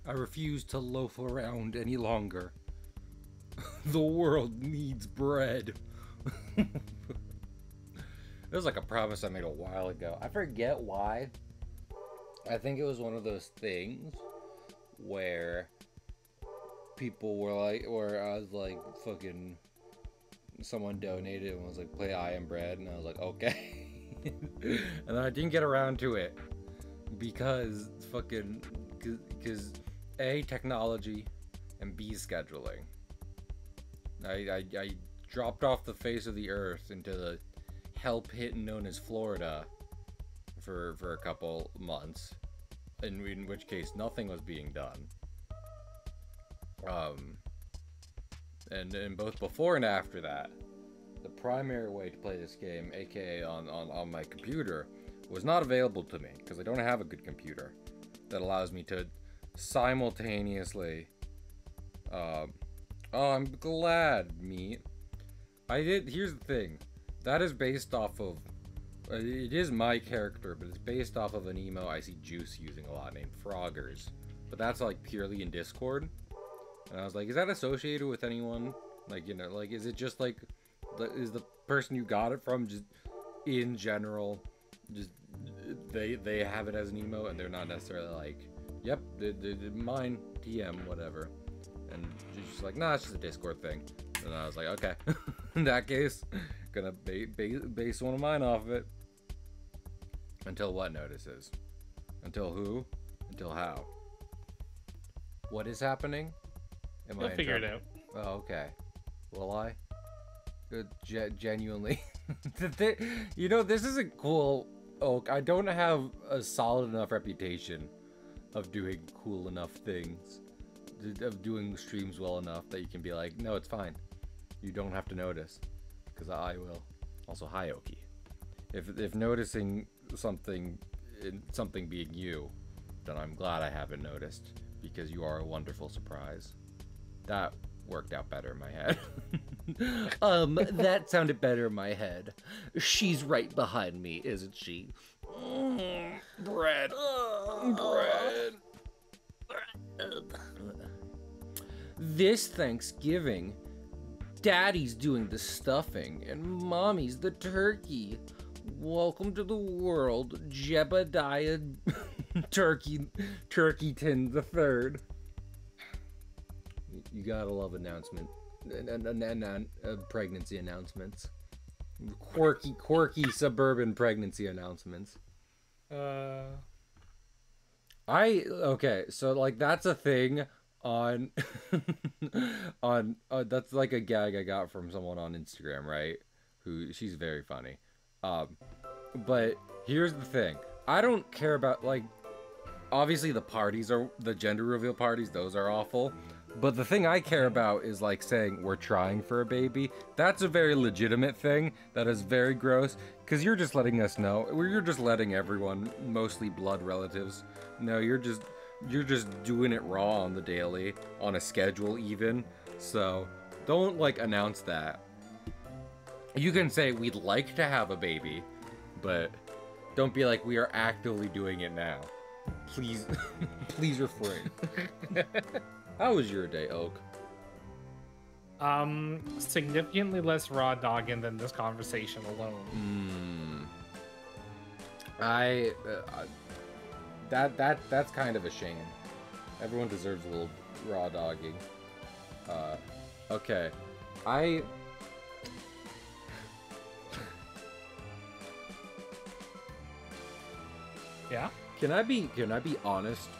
I refuse to loaf around any longer. The world needs bread. It was like a promise I made a while ago. I forget why. I think it was one of those things where people were like, or I was like, fucking, someone donated and was like, play I Am Bread, and I was like, okay. And then I didn't get around to it because fucking, because A, technology, and B, scheduling. I dropped off the face of the earth into the hell pit known as Florida for a couple months, in which case nothing was being done. And both before and after that, the primary way to play this game, aka on my computer, was not available to me because I don't have a good computer that allows me to simultaneously. Oh, I'm glad, meat. Here's the thing. That is based off of. It is my character, but it's based off of an emo I see Juice using a lot named Froggers. But that's like purely in Discord. And I was like, is that associated with anyone? Like, you know, like, is it just like, is the person you got it from just in general, just they have it as an emo and they're not necessarily like, yep, mine, TM, whatever. And she's just like, nah, it's just a Discord thing. And I was like, okay, in that case, gonna base one of mine off of it. Until what notices? Until who? Until how? What is happening? You'll figure it out. Oh, okay. Will I? Good, genuinely. You know, this isn't cool, Oak. I don't have a solid enough reputation of doing cool enough things, of doing streams well enough that you can be like, no, it's fine. You don't have to notice, because I will. Also, hi, Oki. If noticing something being you, then I'm glad I haven't noticed, because you are a wonderful surprise. That worked out better in my head. That sounded better in my head. She's right behind me, isn't she? Bread. Bread. This Thanksgiving, Daddy's doing the stuffing and Mommy's the turkey. Welcome to the world, Jebediah Turkeyton the Third. You gotta love announcement and pregnancy announcements. Quirky suburban pregnancy announcements. Okay, so like that's a thing on that's like a gag I got from someone on Instagram, right? She's very funny. But here's the thing. I don't care about, like, obviously the gender reveal parties, those are awful. But the thing I care about is like saying we're trying for a baby. That's a very legitimate thing. That is very gross. Because you're just letting us know. You're just letting everyone, mostly blood relatives, know you're just doing it raw on the daily, on a schedule even. So don't like announce that. You can say we'd like to have a baby, but don't be like we are actively doing it now. Please, please refrain. How was your day, Oak? Significantly less raw dogging than this conversation alone. That's kind of a shame. Everyone deserves a little raw dogging. Okay. Yeah? Can I be honest?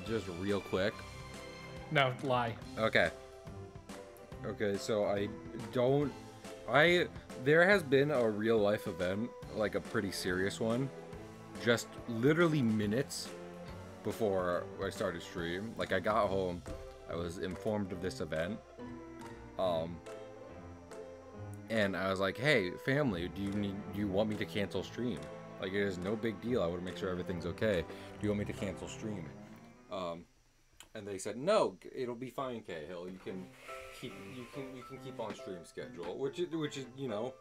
Just real quick. No, lie. Okay, so there has been a real life event, like a pretty serious one, just literally minutes before I started stream. Like I got home, I was informed of this event, and I was like, hey family, do you want me to cancel stream? Like it is no big deal, I want to make sure everything's okay. Do you want me to cancel stream? And they said, no, it'll be fine, Cahill. You can keep on stream schedule, which is you know,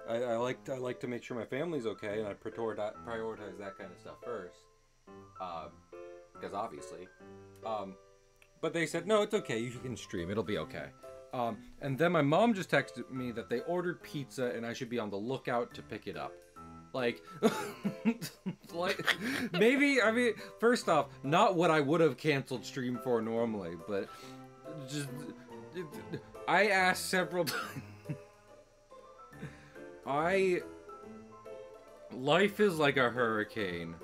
I like to make sure my family's okay, and I prioritize that kind of stuff first, because obviously, But they said, no, it's okay. You can stream. It'll be okay. And then my mom just texted me that they ordered pizza and I should be on the lookout to pick it up. Like, like, maybe, I mean, first off, not what I would have canceled stream for normally, but just, I asked several times. Life is like a hurricane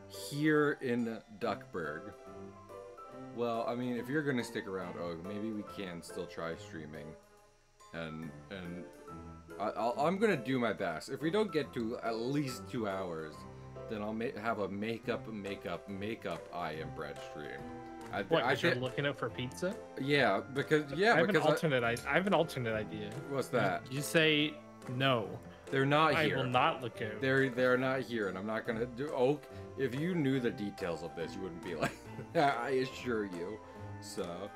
here in Duckburg. Well, I mean, if you're gonna stick around, maybe we can still try streaming, and I'm gonna do my best. If we don't get to at least 2 hours, then I'll have a makeup I am bread stream. What? You're looking up for pizza? Yeah, because I have an alternate idea. What's that? You say no. They're not here. I will not look out. They're not here, and I'm not gonna do. Oak, if you knew the details of this, you wouldn't be like. I assure you. So,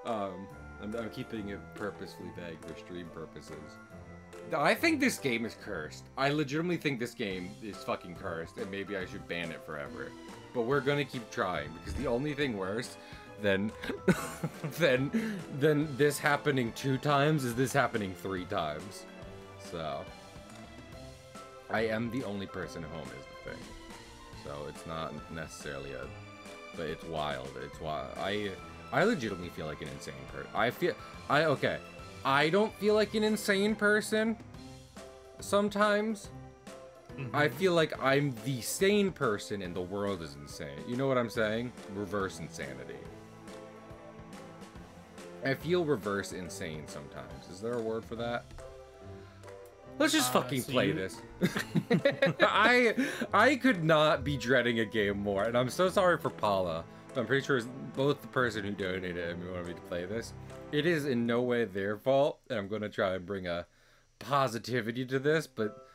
I'm keeping it purposefully vague for stream purposes. I think this game is cursed. I legitimately think this game is fucking cursed, and maybe I should ban it forever. But we're gonna keep trying, because the only thing worse than than this happening 2 times is this happening 3 times. So, I am the only person home is the thing. So it's not necessarily but it's wild. It's wild. I legitimately feel like an insane person. Okay. I don't feel like an insane person sometimes. Mm-hmm. I feel like I'm the sane person and the world is insane. You know what I'm saying? Reverse insanity. I feel reverse insane sometimes. Is there a word for that? Let's just fucking play this. I could not be dreading a game more, and I'm so sorry for Paula. I'm pretty sure it's both the person who donated and wanted me to play this. It is in no way their fault, and I'm gonna try and bring a positivity to this, but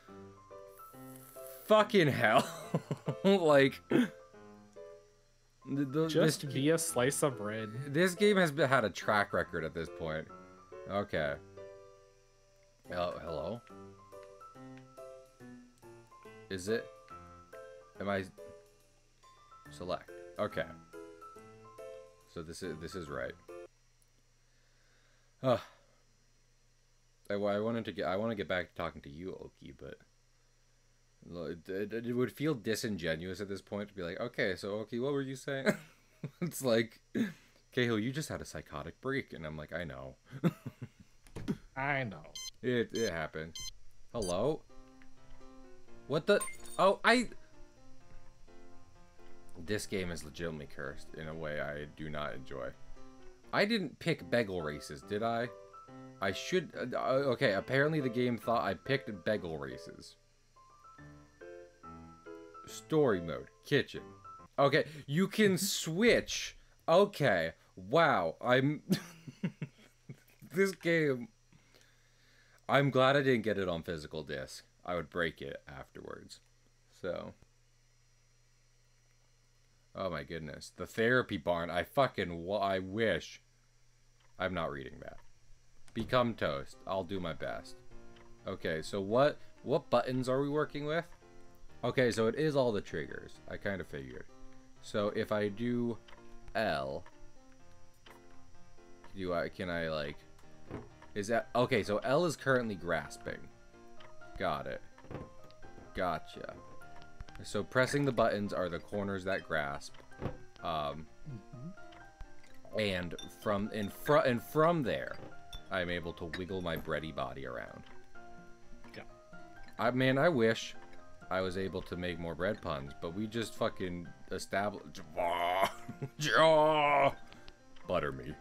fucking hell. Like, just be a slice of bread. This game has had a track record at this point. Okay. Hello? Is it? Am I? Select. Okay. So this is right. I want to get back to talking to you, Oakii, but it would feel disingenuous at this point to be like, okay, so Oakii, what were you saying? It's like, Cahill, you just had a psychotic break, and I'm like, I know. I know. It happened. Hello? What the? Oh, This game is legitimately cursed in a way I do not enjoy. I didn't pick Bagel Races, did I? I should... okay, apparently the game thought I picked Bagel Races. Story mode. Kitchen. Okay, you can switch. Okay. Wow. This game... I'm glad I didn't get it on physical disc. I would break it afterwards. So... oh my goodness. The therapy barn. I wish. I'm not reading that. Become toast. I'll do my best. Okay, so what buttons are we working with? Okay, so it is all the triggers. I kind of figured. So if I do L, can I like, is that, okay, so L is currently grasping. Got it. Gotcha. So pressing the buttons are the corners that grasp. And from there, I'm able to wiggle my bready body around. Yeah. Man, I wish I was able to make more bread puns, but we just fucking established. Butter me.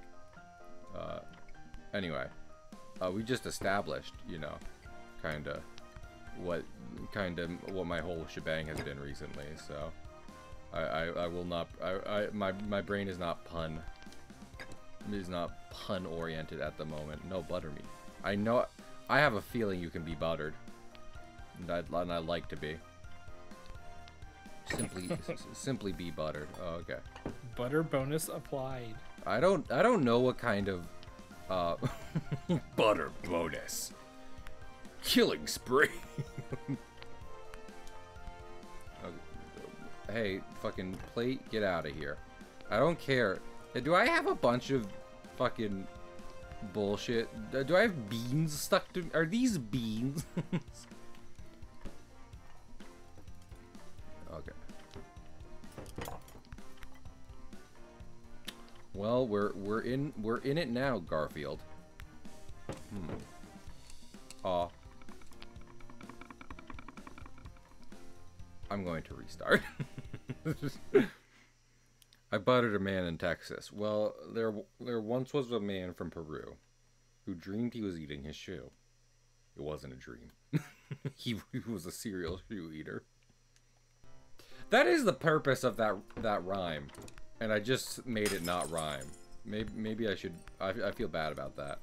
Anyway, we just established, you know, kinda what my whole shebang has been recently. So I will not. My brain is not pun. It is not pun oriented at the moment. No, butter me. I know. I have a feeling you can be buttered, and I like to be. Simply be buttered. Oh, okay. Butter bonus applied. I don't know what kind of butter bonus. Killing spree. Hey, fucking plate, get out of here. I don't care. Do I have a bunch of fucking bullshit? Do I have beans stuck to... Are these beans? Okay. Well, we're in it now, Garfield. Aw. I'm going to restart. I buttered a man in Texas. Well, there once was a man from Peru who dreamed he was eating his shoe. It wasn't a dream. He was a serial shoe eater. That is the purpose of that rhyme, and I just made it not rhyme. Maybe I should. I feel bad about that.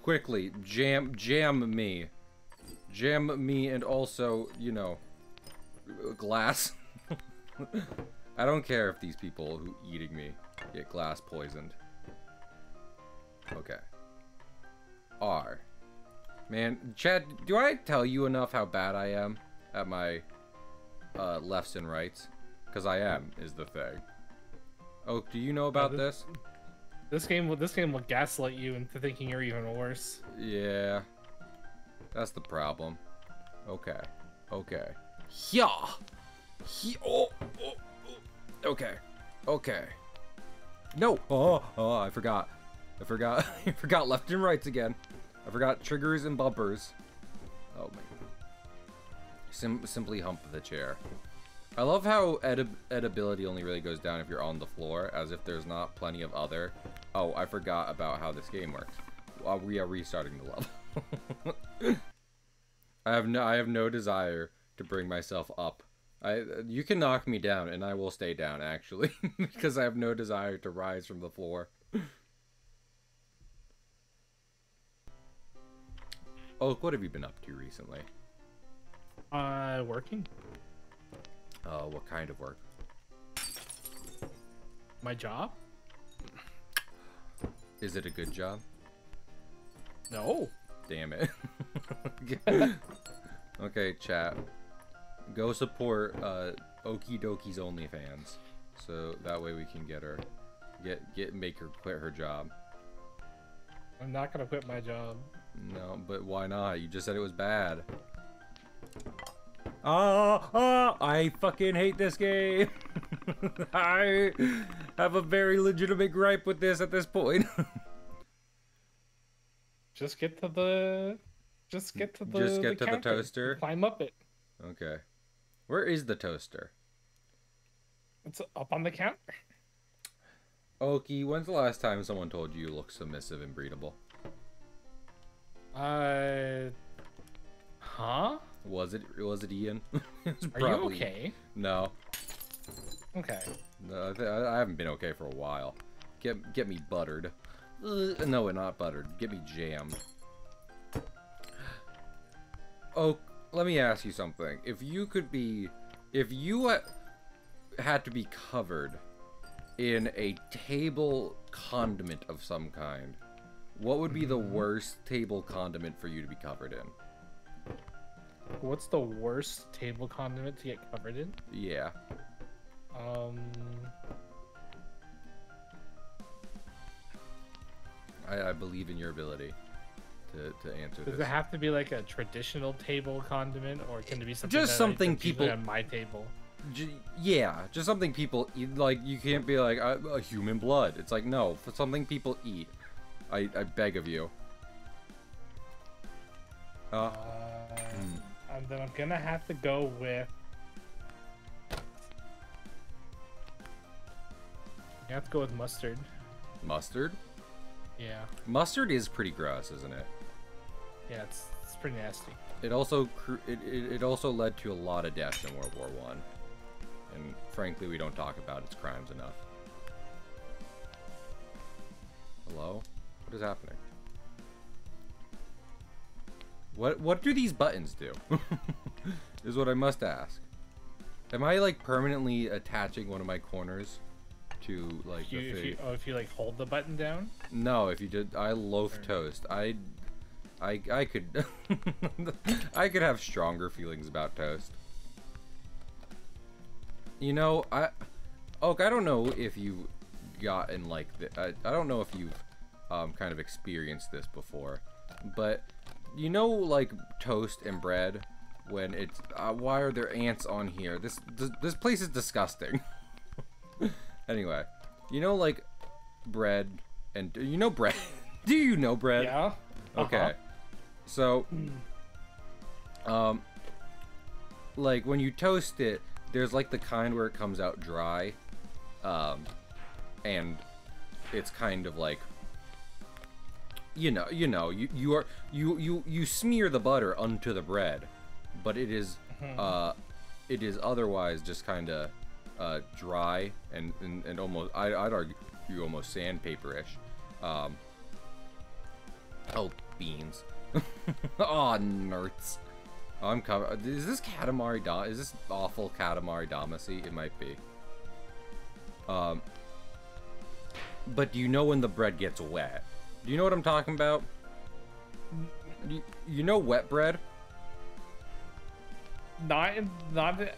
Quickly, jam me, and also, you know, glass. I don't care if these people who eating me get glass poisoned. Okay. R. Man, Chad, do I tell you enough how bad I am at my lefts and rights? Because I am, is the thing. Oh, do you know about this? This game will gaslight you into thinking you're even worse. Yeah. That's the problem. Okay. Okay. Yeah. Oh. Okay. Okay. No. Oh, I forgot. I forgot left and rights again. I forgot triggers and bumpers. Oh man. Simply hump the chair. I love how edibility only really goes down if you're on the floor, as if there's not plenty of other. Oh, I forgot about how this game works. We are restarting the level. I have no desire to bring myself up. You can knock me down and I will stay down, actually, because I have no desire to rise from the floor. Oh, what have you been up to recently? Working. What kind of work? My job? Is it a good job? No. Damn it. Okay, chat. Go support Okie Dokie's OnlyFans, so that way we can get her, make her quit her job. I'm not gonna quit my job. No, but why not? You just said it was bad. I fucking hate this game. I have a very legitimate gripe with this at this point. Just get to the toaster. Climb up it. Okay. Where is the toaster? It's up on the counter. Okie, when's the last time someone told you look submissive and breedable? Huh? Was it Ian? It was Are you okay? No. Okay. No, I haven't been okay for a while. Get me buttered. No, not buttered. Get me jammed. Oh, let me ask you something. If you had to be covered in a table condiment of some kind, what would be the worst table condiment for you to be covered in? What's the worst table condiment to get covered in? Yeah. I believe in your ability to answer this. Does it have to be like a traditional table condiment, or can it be something just something people on my table? Yeah, just something people eat. Like, you can't be like a human blood. It's like, no, for something people eat. I beg of you. And then I'm gonna have to go with. You have to go with mustard. Mustard? Yeah. Mustard is pretty gross, isn't it? Yeah, it's pretty nasty. It also led to a lot of deaths in World War I, and frankly, we don't talk about its crimes enough. Hello? What is happening? What do these buttons do? Is what I must ask. Am I like permanently attaching one of my corners to like if you like hold the button down? No, if you did, I loathe toast. I could I could have stronger feelings about toast. You know, I don't know if you gotten like I don't know if you've kind of experienced this before, but you know, like toast and bread, when it's why are there ants on here? This place is disgusting. Anyway, you know, like bread and you know bread. Do you know bread? Yeah. Okay. So, like when you toast it, there's like the kind where it comes out dry, and it's kind of like, you smear the butter onto the bread, but it is otherwise just kind of dry and almost I'd argue almost sandpaper-ish. Oh, beans. Oh, nerds. Oh, I'm covered. Is this Katamari Damacy? Is this awful Katamari Damacy? It might be. But do you know when the bread gets wet? Do you know what I'm talking about? You know wet bread? Not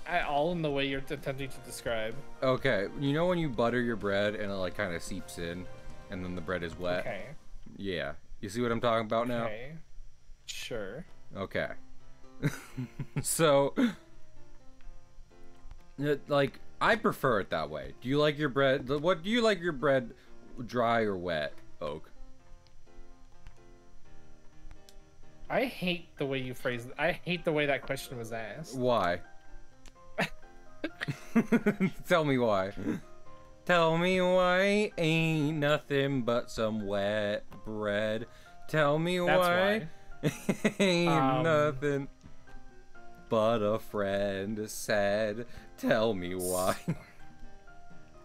at all in the way you're attempting to describe. Okay, you know when you butter your bread and it like kind of seeps in, and then the bread is wet? Okay. Yeah. You see what I'm talking about now? Okay. Sure. Okay. So, like, I prefer it that way. Do you like your bread? What do you like your bread, dry or wet, Oak? I hate the way you phrased it. I hate the way that question was asked. Why? Tell me why. Tell me why ain't nothing but some wet bread. Tell me why. Ain't nothing but a friend said. Tell me why.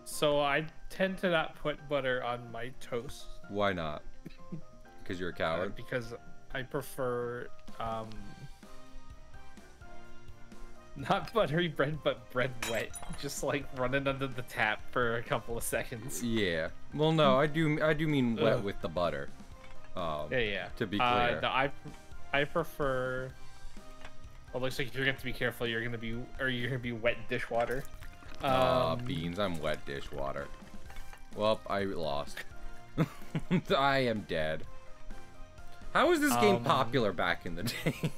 So I tend to not put butter on my toast. Why not? Because you're a coward? Because I prefer not buttery bread, but bread wet. Just like running under the tap for a couple of seconds. Yeah. Well, no, I do mean wet with the butter. Yeah. To be clear. No, I prefer. Well, looks like you're going to be careful. You're gonna be wet dishwater. Beans. I'm wet dishwater. Well, I lost. I am dead. How was this game popular back in the day?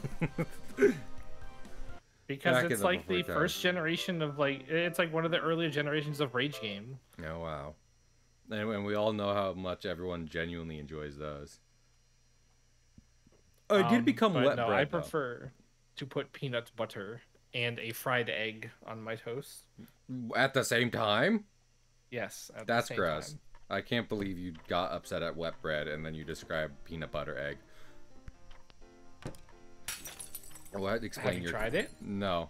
Because it's like the first generation of it's like one of the earlier generations of Rage game. Oh wow. And we all know how much everyone genuinely enjoys those. Oh, it did become wet bread. I prefer to put peanut butter and a fried egg on my toast. At the same time? Yes. That's gross. Time. I can't believe you got upset at wet bread and then you described peanut butter egg. What? Explain. Have you tried it? No.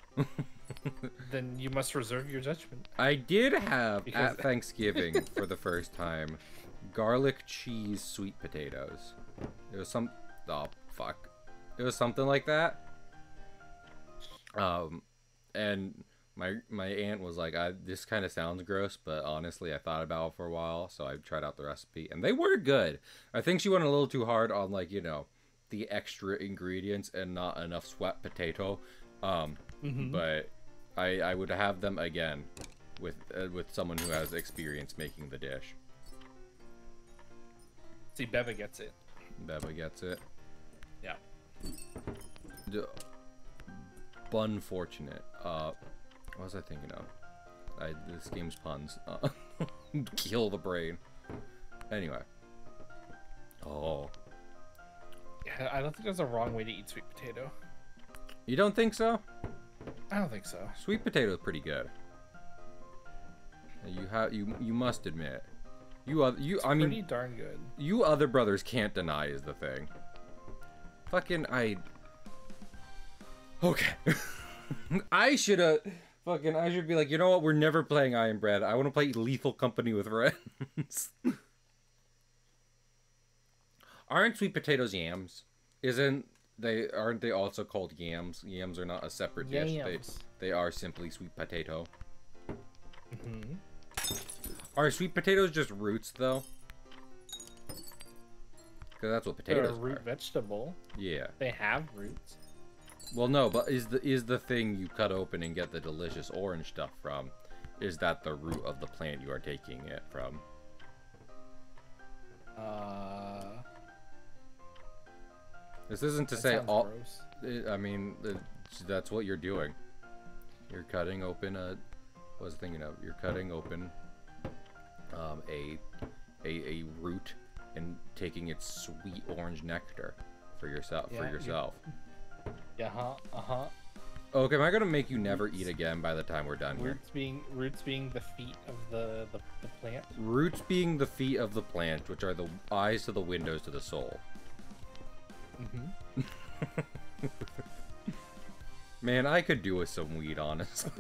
Then you must reserve your judgment. I did have at Thanksgiving for the first time garlic cheese sweet potatoes. It was oh fuck. It was something like that. And my aunt was like, this kind of sounds gross, but honestly I thought about it for a while, so I tried out the recipe and they were good. I think she went a little too hard on the extra ingredients and not enough sweet potato. But I would have them again with someone who has experience making the dish. See, Beba gets it. Beba gets it. Yeah. Unfortunate. What was I thinking of? This game's puns. Kill the brain. Anyway. Oh. Yeah, I don't think there's a wrong way to eat sweet potato. You don't think so? I don't think so. Sweet potato is pretty good. You must admit. I mean, pretty darn good. You other brothers can't deny is the thing. Fucking Okay. I should be like, you know what? We're never playing Iron Bread. I want to play Lethal Company with friends. Aren't sweet potatoes yams? Aren't they also called yams? Yams are not a separate dish. They are simply sweet potato. Are sweet potatoes just roots though? Because that's what potatoes They're a root vegetable. Yeah. They have roots. Well, no, but is the thing you cut open and get the delicious orange stuff from, is that the root of the plant you are taking it from? This isn't to That say sounds all. gross. I mean, that's what you're doing. You're cutting open a. What was I thinking of? You're cutting open a root and taking its sweet orange nectar for yourself. Yeah. Okay, am I gonna make you never eat again by the time we're done here? Roots being the feet of the plant. Roots being the feet of the plant, which are the eyes to the windows to the soul. Man, I could do with some weed, honestly.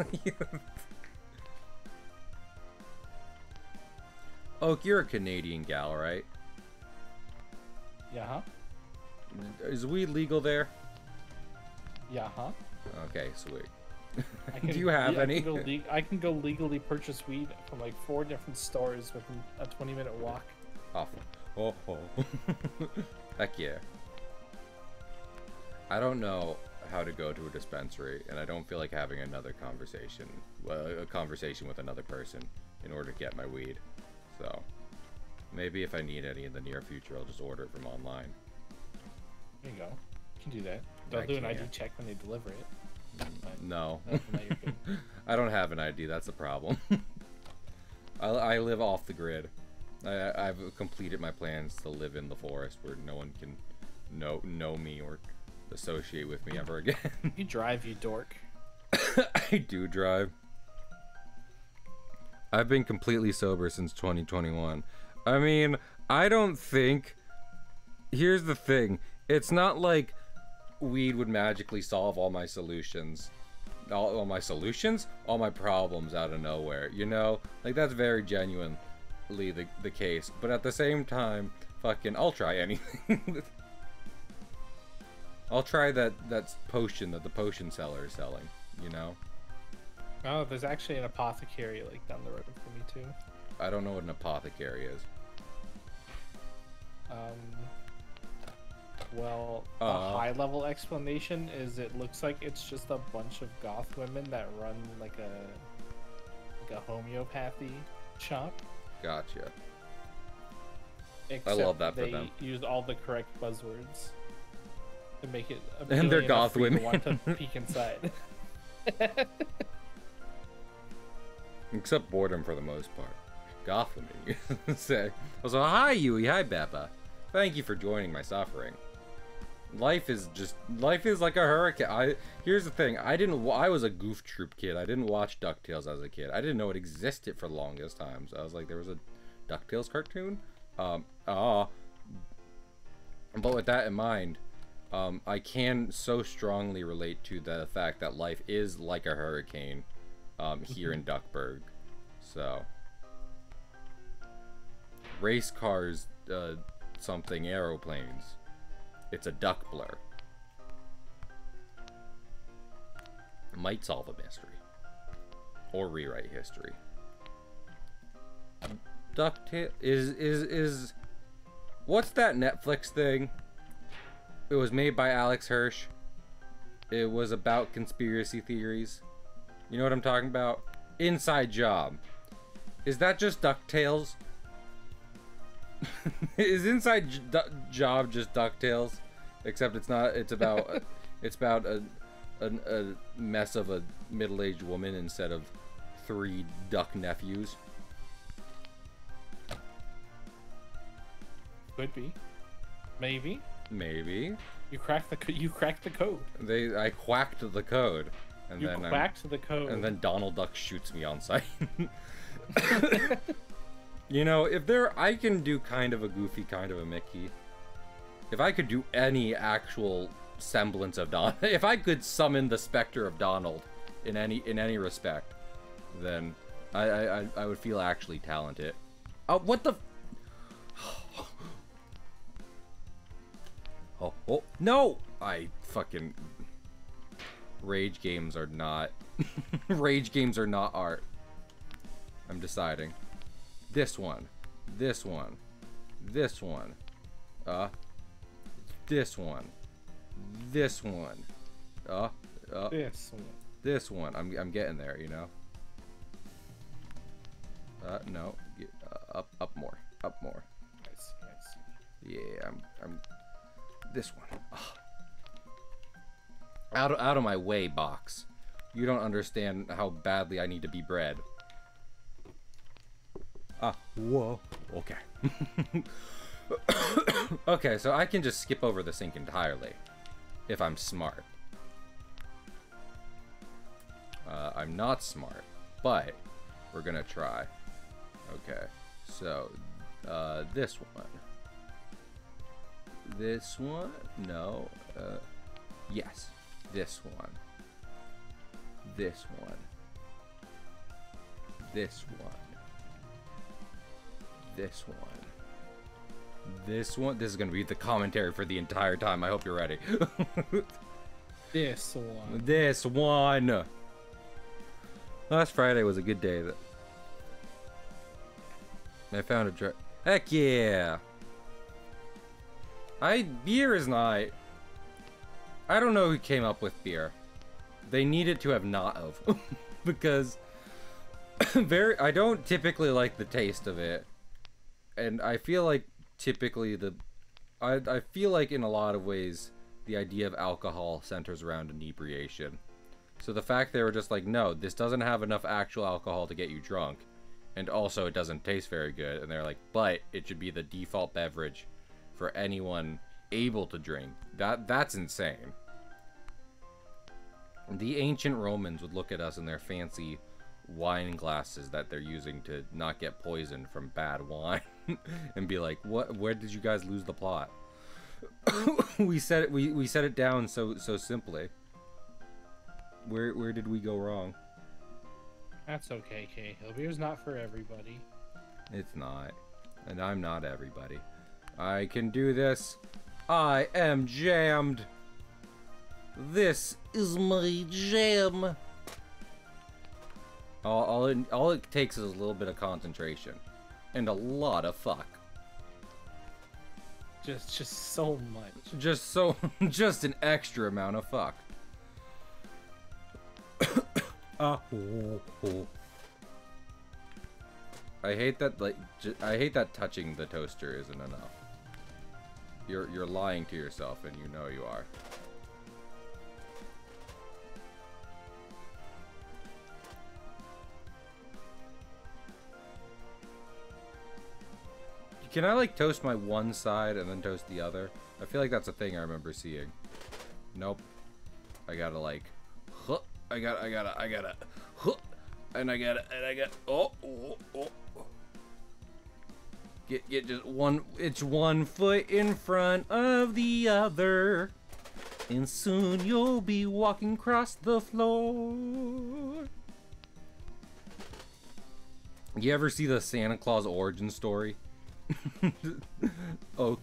Oak, you're a Canadian gal, right? Yeah. Is weed legal there? Yeah. Okay, sweet. Do you have any? I can go legally purchase weed from like 4 different stores within a 20-minute walk. Awful. Oh. Heck yeah. I don't know how to go to a dispensary, and I don't feel like having another conversation, a conversation with another person in order to get my weed. So, maybe if I need any in the near future, I'll just order it from online. There you go. You can do that. They'll do an ID check when they deliver it. But no. Now you're good. I don't have an ID, that's the problem. I live off the grid. I've completed my plans to live in the forest where no one can know me or associate with me ever again. You drive, you dork. I do drive. I've been completely sober since 2021. I mean, I don't think... Here's the thing. It's not like weed would magically solve all my solutions. All my solutions? All my problems out of nowhere, you know? Like, that's very genuinely the case. But at the same time, fucking, I'll try anything. I'll try that potion that the potion seller is selling, you know? Oh, there's actually an apothecary like down the road for me too. I don't know what an apothecary is. Well, the high-level explanation is it looks like it's just a bunch of goth women that run like a homeopathy shop. Gotcha. Except I love that for they them. used all the correct buzzwords to make it. And they're goth women. Want to peek inside. Except boredom for the most part. Goth women, you say. Also, hi Yui, hi Beppa. Thank you for joining my suffering. Life is like a hurricane. Here's the thing, I was a Goof Troop kid. I didn't watch DuckTales as a kid. I didn't know it existed for the longest time. So I was like, there was a DuckTales cartoon? But with that in mind, I can so strongly relate to the fact that life is like a hurricane here in Duckburg. So, race cars, something aeroplanes. It's a duck blur. Might solve a mystery. Or rewrite history. DuckTales is what's that Netflix thing? It was made by Alex Hirsch. It was about conspiracy theories. You know what I'm talking about? Inside Job. Is that just DuckTales? Is Inside Job just DuckTales? Except it's not. It's about a mess of a middle-aged woman instead of 3 duck nephews. Could be. Maybe. Maybe. You cracked the code. I quacked the code, and you then quacked the code. And then Donald Duck shoots me on sight. You know, I can do kind of a Goofy, kind of a Mickey. If I could do any actual semblance of Donald, if I could summon the specter of Donald in any respect, then I would feel actually talented. What the? Oh no! I fucking rage games are not rage games are not art. I'm deciding. This one. This one. This one. This one. This one. This one. This one. I'm getting there, you know. No. Up more. Up more. Nice. Yeah, I'm this one. Out of my way, box. You don't understand how badly I need to be bred. Whoa. Okay. Okay, so I can just skip over the sink entirely. If I'm smart. I'm not smart, but we're gonna try. Okay, so, this one. This one? No. Yes. This one. This one. This one. This one. This one. This is gonna be the commentary for the entire time. I hope you're ready. This one. This one. Last Friday was a good day. I found a dry. Heck yeah. Beer is not. I don't know who came up with beer. They needed to have not of. Because I don't typically like the taste of it. And I feel like typically I feel like in a lot of ways the idea of alcohol centers around inebriation. So the fact they were just like, no, this doesn't have enough actual alcohol to get you drunk. And also it doesn't taste very good. And they're like, but it should be the default beverage for anyone able to drink. That's insane. The ancient Romans would look at us in their fancy wine glasses that they're using to not get poisoned from bad wine and be like, what, where did you guys lose the plot? we set it down so simply. Where did we go wrong? That's okay, Cahill. Beer's not for everybody. It's not. And I'm not everybody. I can do this. I am jammed. This is my jam. All it takes is a little bit of concentration. And a lot of fuck. Just so much. Just an extra amount of fuck. I hate that, like, I hate that touching the toaster isn't enough. You're lying to yourself, and you know you are. Can I, like, toast my one side and then toast the other? I feel like that's a thing I remember seeing. Nope. I gotta, like, huh. I gotta, huh. And I gotta, oh. Get just one, it's one foot in front of the other. And soon you'll be walking across the floor. You ever see the Santa Claus origin story? Oak.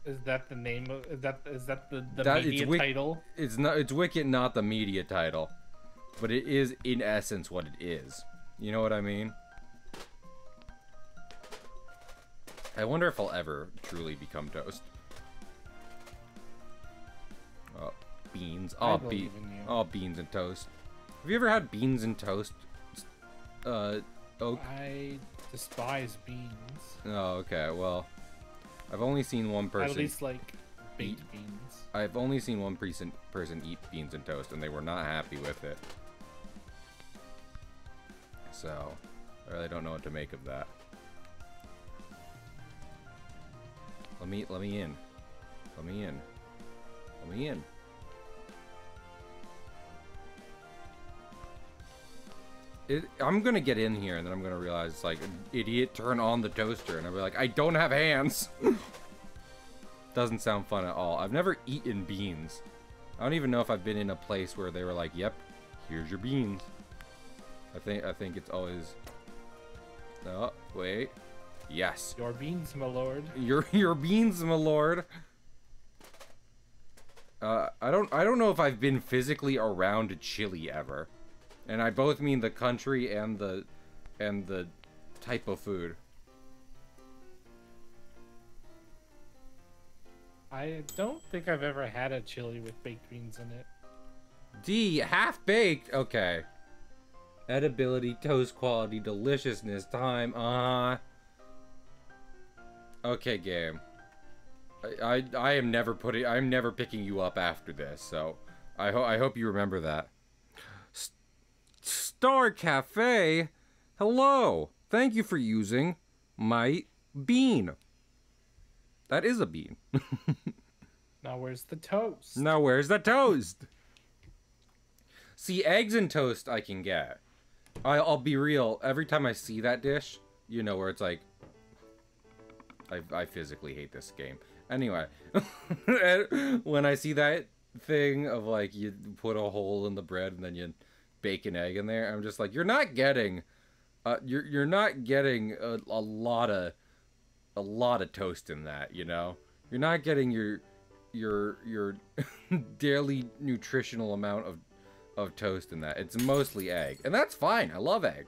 Is that the name of, is that the media title? It's not, it's Wicket, not the media title. But it is in essence what it is. You know what I mean? I wonder if I'll ever truly become toast. Oh, beans. Oh, beans and toast. Have you ever had beans and toast? Oak? I despise beans. Oh, okay. Well, I've only seen one person. At least like baked beans. I've only seen one person eat beans and toast, and they were not happy with it. So, I really don't know what to make of that. Let me in. Let me in. Let me in. I'm gonna get in here and then I'm gonna realize it's like, idiot, turn on the toaster, and I'll be like, I don't have hands. Doesn't sound fun at all. I've never eaten beans. I don't even know if I've been in a place where they were like, yep, here's your beans. I think it's always. Oh, wait. Yes. Your beans, my lord. Your beans, my lord. I don't know if I've been physically around Chile ever. And I both mean the country and the type of food. I don't think I've ever had a chili with baked beans in it. D, half baked. Okay. Edibility, toast quality, deliciousness, time. Okay, game. I am never I'm never picking you up after this, so I hope you remember that. Star Cafe, hello. Thank you for using my bean. That is a bean. Now where's the toast? Now where's the toast? See, eggs and toast I can get. I'll be real. Every time I see that dish, you know, where it's like, I physically hate this game. Anyway, when I see that thing of like you put a hole in the bread and then you bake an egg in there, I'm just like, you're not getting, you're not getting a lot of toast in that, you know. You're not getting your daily nutritional amount of toast in that. It's mostly egg, and that's fine. I love egg.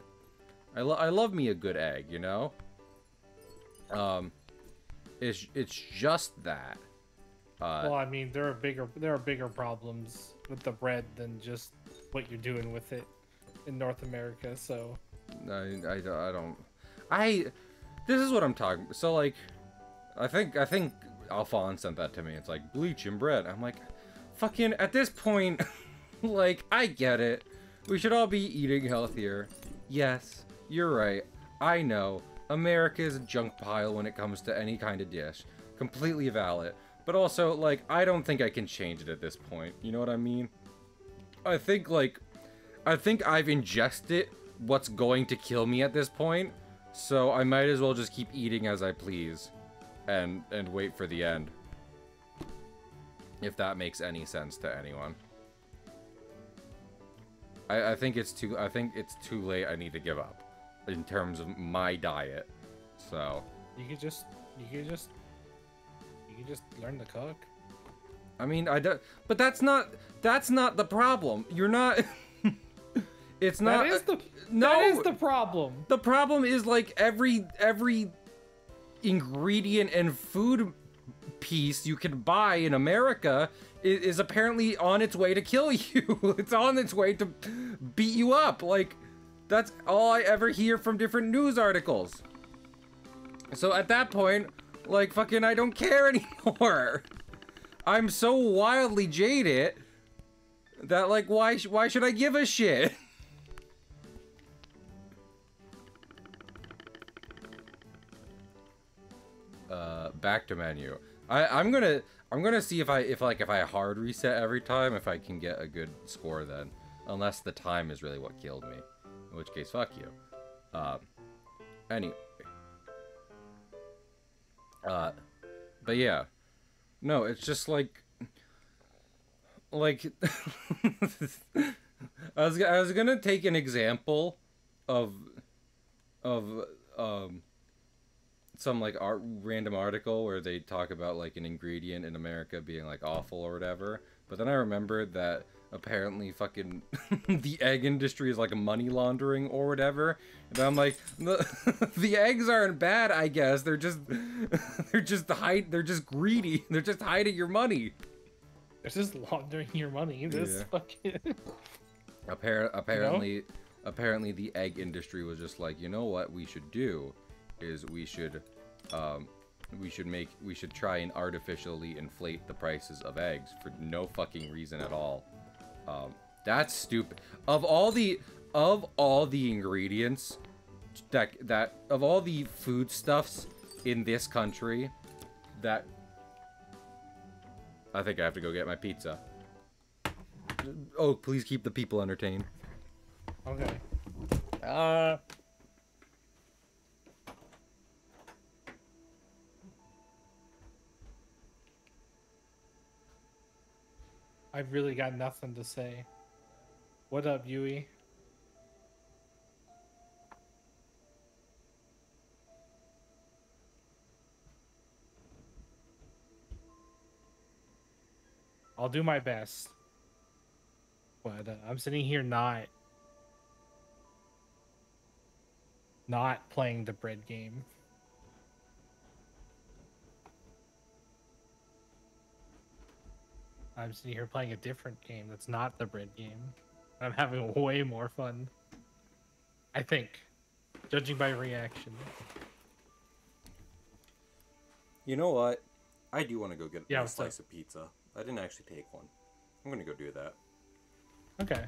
I love me a good egg, you know. It's just that. Well, I mean, there are bigger problems with the bread than just what you're doing with it in North America. So I don't. This is what I'm talking. So like, I think Alphonse sent that to me. It's like bleach and bread. I'm like, fucking at this point, like I get it. We should all be eating healthier. Yes, you're right. I know. America is a junk pile when it comes to any kind of dish. Completely valid. But also, like, I don't think I can change it at this point. You know what I mean? I think I've ingested what's going to kill me at this point. So I might as well just keep eating as I please. And wait for the end. If that makes any sense to anyone. I think it's too late. I need to give up. In terms of my diet, so you could just learn to cook. I mean, but that's not the problem. You're not. It's not. That is the problem. The problem is like every ingredient and food piece you can buy in America is apparently on its way to kill you. It's on its way to beat you up. Like. That's all I ever hear from different news articles. So at that point, like, fucking, I don't care anymore. I'm so wildly jaded that, like, why should I give a shit? Back to menu. I'm gonna see if I hard reset every time, if I can get a good score then. Unless the time is really what killed me. In which case, fuck you. Anyway. But yeah. No, it's just like... Like... I was gonna take an example of some, like, random article where they talk about, like, an ingredient in America being, like, awful or whatever. But then I remembered that apparently fucking the egg industry is like a money laundering or whatever, and I'm like, the eggs aren't bad, I guess. They're just greedy. They're just hiding your money. They're just laundering your money. This fucking apparently the egg industry was just like, you know what we should do is we should try and artificially inflate the prices of eggs for no fucking reason at all. That's stupid. Of all the ingredients of all the foodstuffs in this country, that I think I have to go get my pizza. Oh, please keep the people entertained. Okay. I've really got nothing to say. What up, Yui? I'll do my best. But I'm sitting here not playing the bread game. I'm sitting here playing a different game that's not the bread game. I'm having way more fun. I think. Judging by reaction. You know what? I do want to go get Yeah, a what's slice up? of pizza. I didn't actually take one. I'm gonna go do that. Okay.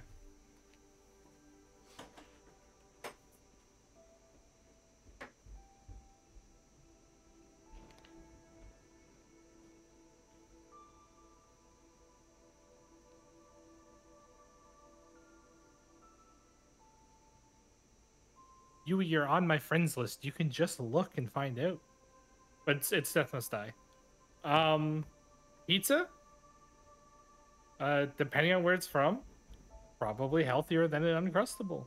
You're on my friends list. You can just look and find out. But it's Death Must Die. Pizza? Depending on where it's from, probably healthier than an Uncrustable.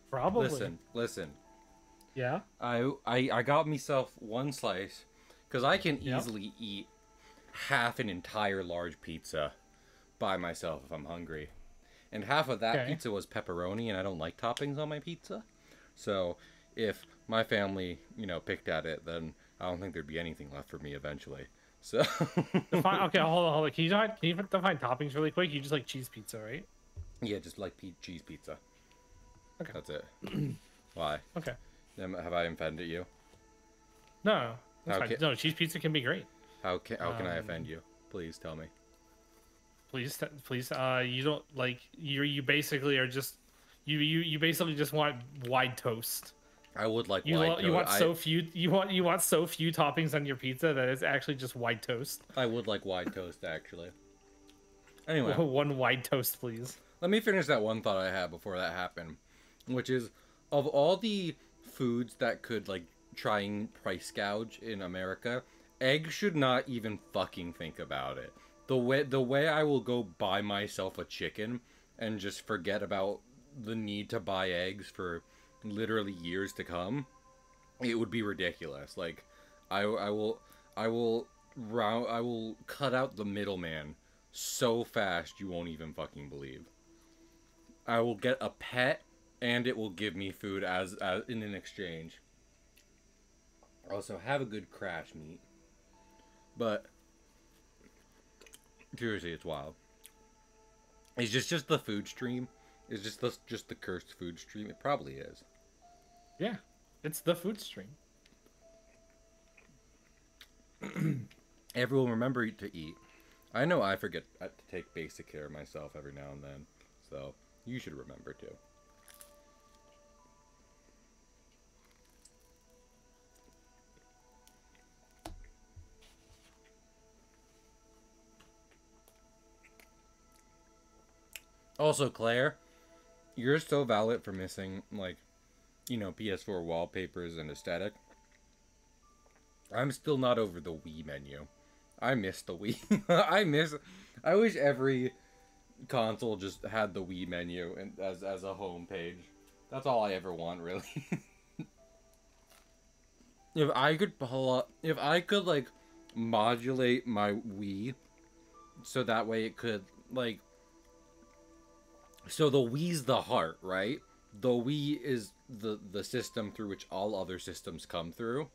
Probably. Listen. Yeah. I got myself one slice because I can Yep. easily eat half an entire large pizza by myself if I'm hungry. And half of that Okay. pizza was pepperoni, and I don't like toppings on my pizza. So if my family, picked at it, then I don't think there'd be anything left for me eventually. So Define. Okay, hold on. Can you define toppings really quick? You just like cheese pizza, right? yeah, just like cheese pizza. Okay. That's it. Why? Okay. Have I offended you? No, that's How fine. ca- No, cheese pizza can be great. How can I offend you? Please tell me. Please. You don't like you basically are just you basically just want wide toast. I would like You white you want toast. so few you want so few toppings on your pizza that it's actually just white toast. I would like white toast actually. Anyway, One wide toast, please. let me finish that one thought I had before that happened, which is of all the foods that could like try and price gouge in America, eggs should not even fucking think about it. The way I will go buy myself a chicken and just forget about the need to buy eggs for literally years to come, it would be ridiculous. Like I will cut out the middleman so fast you won't even fucking believe. I will get a pet and it will give me food as in an exchange. Also, have a good crash meat. But seriously, it's wild. It's just the food stream. It's just the cursed food stream. It probably is. Yeah, it's the food stream. Everyone remember to eat. I know I forget to take basic care of myself every now and then, so you should remember to. Also, Claire, you're so valid for missing, like, PS4 wallpapers and aesthetic. I'm still not over the Wii menu. I miss the Wii. I wish every console just had the Wii menu and as a home page. That's all I ever want, really. If I could like modulate my Wii so that way it could like, so the Wii's the heart, right? The Wii is the system through which all other systems come through.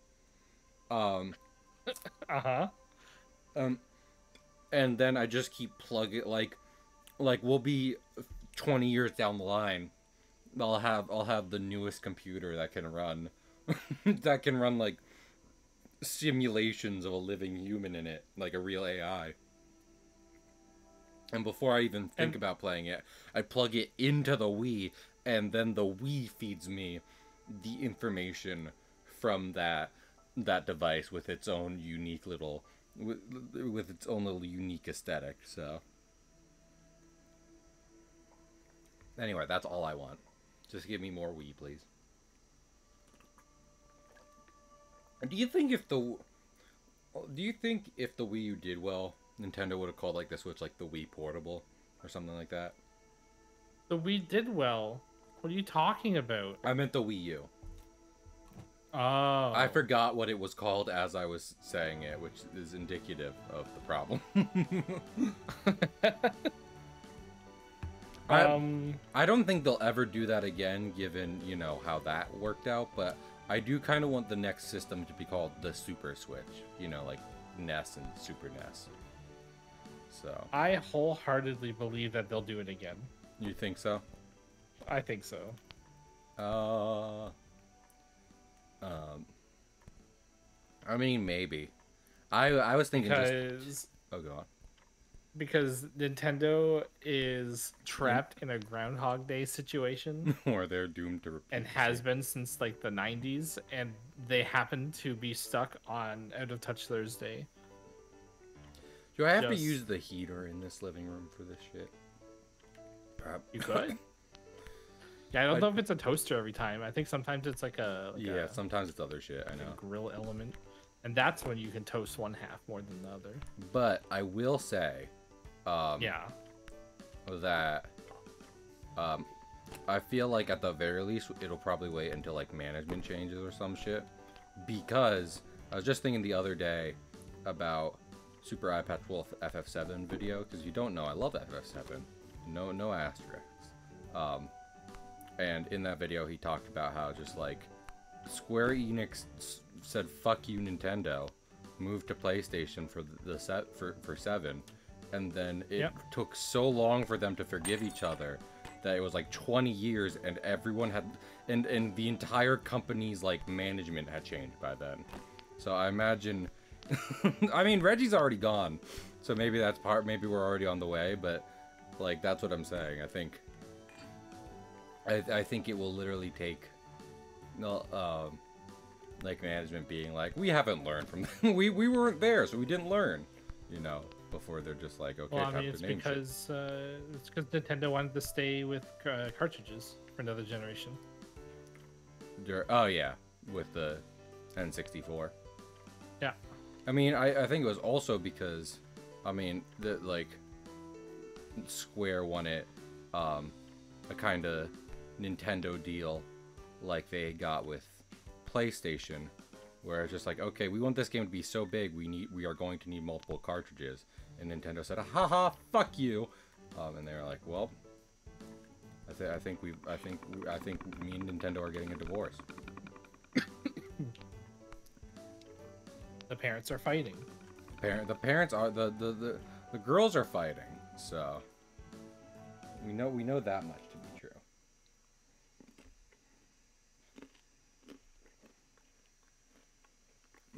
Uh-huh. And then I just keep plugging like we'll be 20 years down the line. I'll have the newest computer that can run that can run like simulations of a living human in it, like a real AI. And before I even think about playing it, I plug it into the Wii, and then the Wii feeds me the information from that device with its own unique little with its own little unique aesthetic. So anyway, that's all I want. Just give me more Wii, please. Do you think if the Wii U did well, Nintendo would have called like the Switch like the Wii Portable or something like that? The Wii did well. What are you talking about? I meant the Wii U. Oh. I forgot what it was called as I was saying it, which is indicative of the problem. I don't think they'll ever do that again, given, how that worked out, but I do kind of want the next system to be called the Super Switch, like NES and Super NES. So. I wholeheartedly believe that they'll do it again. You think so? I think so. I mean, maybe. I was thinking Because Oh, go on. because Nintendo is trapped in a Groundhog Day situation Or they're doomed to repeat. and has been since like the 90s, and they happen to be stuck on Out of Touch Thursday. Do I have to use the heater in this living room for this shit? Perhaps. You could. Yeah, I don't know if it's a toaster every time. I think sometimes it's like a sometimes it's other shit. I know. Grill element, and that's when you can toast one half more than the other. But I will say, that I feel like at the very least it'll probably wait until like management changes or some shit, because I was just thinking the other day about Super iPad Wolf FF7 video, because you don't know I love FF7, no asterisks. And in that video he talked about how just like Square Enix said fuck you Nintendo, moved to PlayStation for the for 7, and then it took so long for them to forgive each other that it was like 20 years, and everyone had and the entire company's like management had changed by then. So I imagine I mean Reggie's already gone, so maybe that's maybe we're already on the way, but like that's what I'm saying. I think it will literally take like management being like, we haven't learned from them. we weren't there, so we didn't learn, you know, before they're just like, okay, well, I mean, it's because Nintendo wanted to stay with cartridges for another generation. Oh yeah, with the N64. Yeah. I mean, I think it was also because, I mean, the like Square wanted a kind of Nintendo deal like they got with PlayStation, where it's just like, okay, we want this game to be so big, we are going to need multiple cartridges, and Nintendo said, haha, fuck you, and they were like, well, I think me and Nintendo are getting a divorce. The parents are fighting. The parents are the girls are fighting, so we know that much to be true.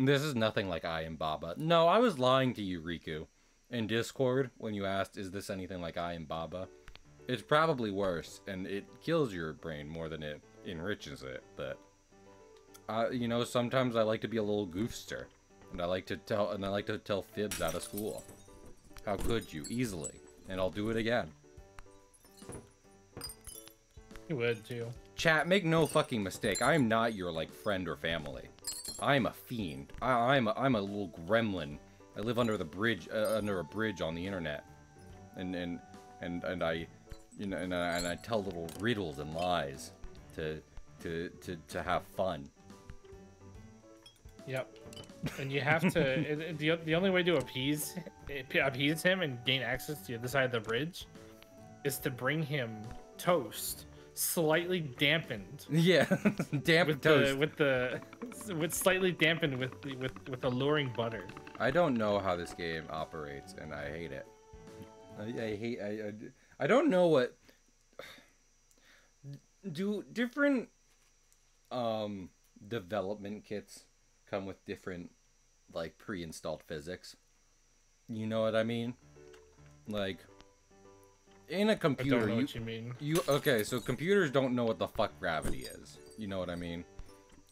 This is nothing like I Am Baba. No, I was lying to you, Riku, in Discord when you asked, is this anything like I Am Baba? It's probably worse, and it kills your brain more than it enriches it, but you know, sometimes I like to be a little goofster, and I like to tell fibs out of school. How could you? Easily. And I'll do it again. You would too. Chat, make no fucking mistake. I am not your like friend or family. I am a fiend. I'm a little gremlin. I live under the bridge, under a bridge on the internet, and I, you know, and I tell little riddles and lies to have fun. Yep. And you have to. The only way to appease him and gain access to the other side of the bridge is to bring him toast, slightly dampened. Yeah, dampened toast. With slightly dampened with alluring butter. I don't know how this game operates, and I hate it. I don't know what. Do different development kits come with different like pre-installed physics? You know what I mean? Like in a computer, I don't know what you mean. Okay, so computers don't know what the fuck gravity is. You know what I mean?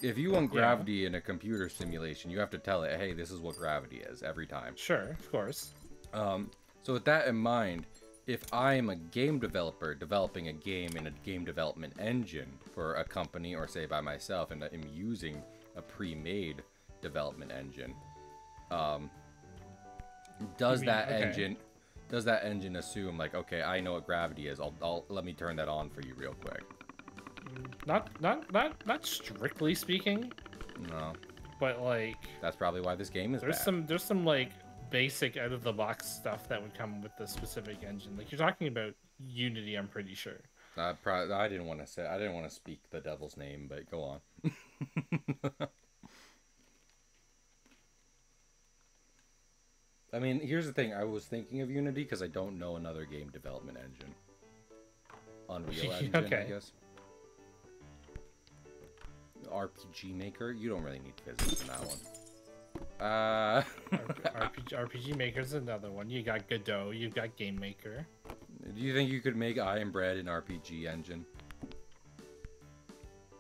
If you want gravity in a computer simulation, you have to tell it, hey, this is what gravity is every time. Sure, of course. So with that in mind, if I am a game developer developing a game in a game development engine for a company, or say by myself, and I'm using a pre-made development engine, does that engine assume like, okay, I know what gravity is, I'll let me turn that on for you real quick? Not strictly speaking. No. But like, that's probably why this game is bad. There's some like basic out of the box stuff that would come with the specific engine. Like you're talking about Unity, I'm pretty sure. I didn't want to speak the devil's name, but go on. I mean, here's the thing. I was thinking of Unity because I don't know another game development engine. Unreal Engine, I Okay. guess. RPG Maker. You don't really need physics in that one. RPG Maker's another one. You got Godot. You've got Game Maker. Do you think you could make I Am Bread an RPG engine?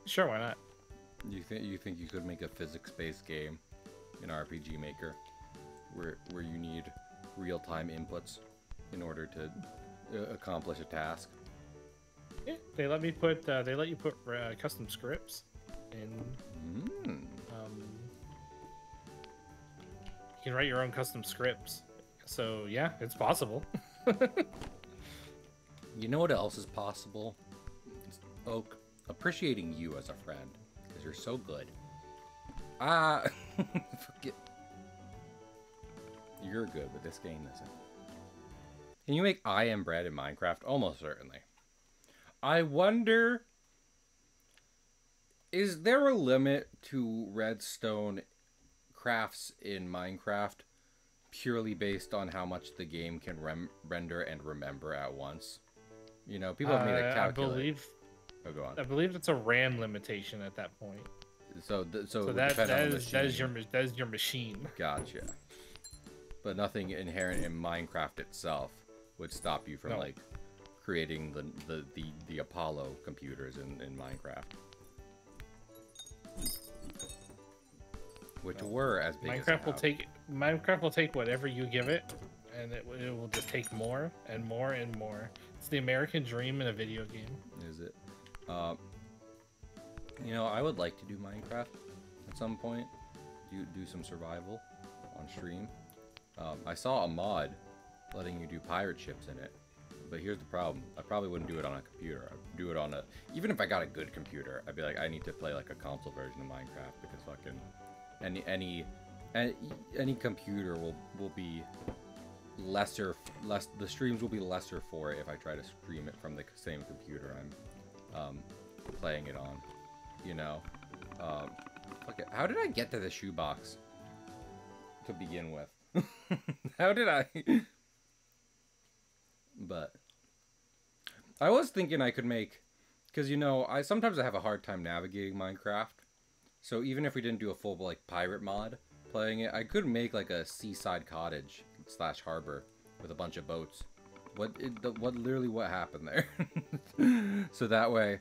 Sure, why not? You think you could make a physics-based game in RPG Maker, where you need real-time inputs in order to accomplish a task? Yeah, they let you put custom scripts in. You can write your own custom scripts. So yeah, it's possible. You know what else is possible? Oak, appreciating you as a friend, because you're so good. Forget. You're good, but this game isn't. Can you make I Am Bread in Minecraft? Almost certainly. I wonder, is there a limit to redstone crafts in Minecraft purely based on how much the game can render and remember at once? You know, people have made a calculate. Oh, go on. I believe it's a RAM limitation at that point. So that is your machine. Gotcha. But nothing inherent in Minecraft itself would stop you from like creating the Apollo computers in Minecraft, which were as big as Minecraft will take whatever you give it, and it will just take more and more and more. It's the American dream in a video game. Is it? You know, I would like to do Minecraft at some point. Do some survival on stream. I saw a mod letting you do pirate ships in it, but here's the problem. I probably wouldn't do it on a computer. I'd do it on even if I got a good computer, I'd be like, I need to play like a console version of Minecraft, because fucking any computer will be the streams will be lesser for it if I try to stream it from the same computer I'm playing it on, you know. Okay, how did I get to the shoebox to begin with? How did I? But I was thinking I could make, because you know, sometimes I have a hard time navigating Minecraft. So even if we didn't do a full like pirate mod playing it, I could make like a seaside cottage / harbor with a bunch of boats. What happened there? So that way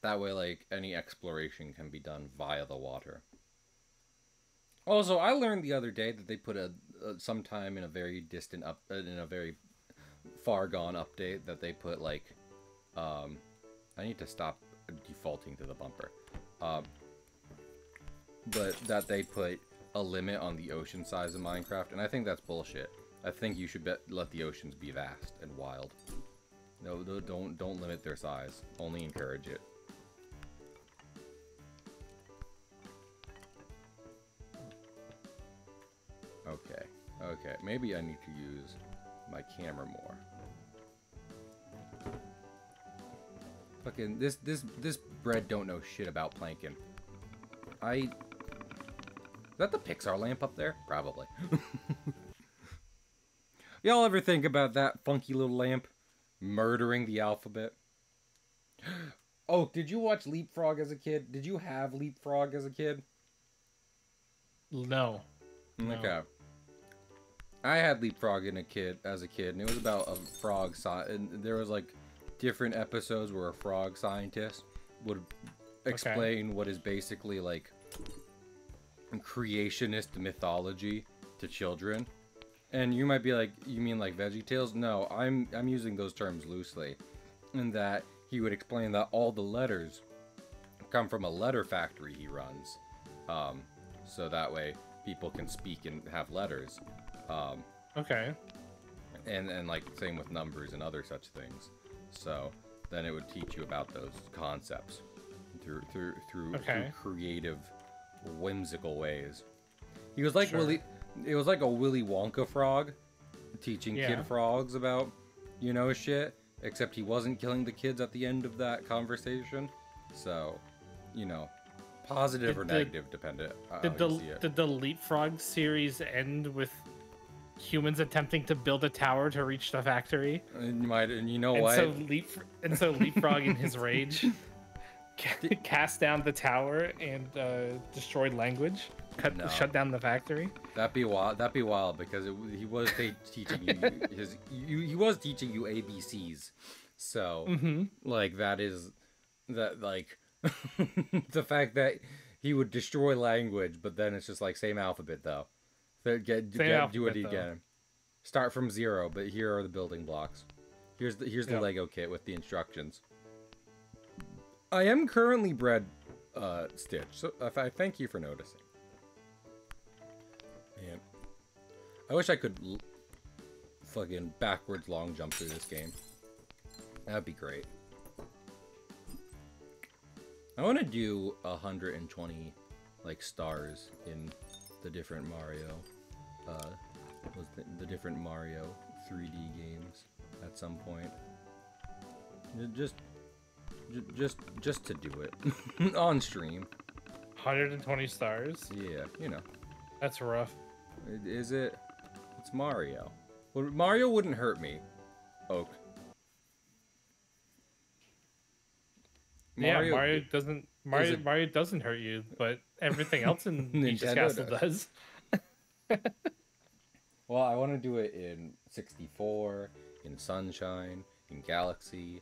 like any exploration can be done via the water. Also, I learned the other day that they put sometime in a very distant in a very far gone update that they put like I need to stop defaulting to the bumper. But that they put a limit on the ocean size of Minecraft, and I think that's bullshit. I think you should let the oceans be vast and wild. No, don't limit their size. Only encourage it. Okay. Maybe I need to use my camera more. Fucking this bread don't know shit about plankton. Is that the Pixar lamp up there? Probably. Y'all ever think about that funky little lamp murdering the alphabet? Oh, did you watch Leapfrog as a kid? Did you have Leapfrog as a kid? No. Okay. I had Leapfrog as a kid, and it was about a frog and there was like different episodes where a frog scientist would explain what is basically like creationist mythology to children. And you might be like, you mean like VeggieTales? No, I'm using those terms loosely. In that he would explain that all the letters come from a letter factory he runs. So that way people can speak and have letters. And like same with numbers and other such things. So then it would teach you about those concepts through creative, whimsical ways. He was like it was like a Willy Wonka frog teaching kid frogs about, you know, shit, except he wasn't killing the kids at the end of that conversation. So, you know, positive or negative dependent. Did the Leapfrog series end with humans attempting to build a tower to reach the factory. And you know And what? so Leapfrog in his rage cast down the tower and destroyed language. Shut down the factory. That'd be wild because he was teaching you he was teaching you ABCs. So like that the fact that he would destroy language, but then it's just like same alphabet though. Do it again. Start from 0, but here are the building blocks. Here's the Lego kit with the instructions. I am currently bred Stitch, so I thank you for noticing. Man, I wish I could fucking backwards long jump through this game. That'd be great. I want to do 120 like stars in the different Mario, the different Mario 3D games at some point. Just to do it on stream. 120 stars. Yeah, you know. That's rough. Is it? It's Mario. Well, Mario wouldn't hurt me. Oak. Mario doesn't hurt you, but everything else in Peach's Castle does. Well, I want to do it in 64, in Sunshine, in Galaxy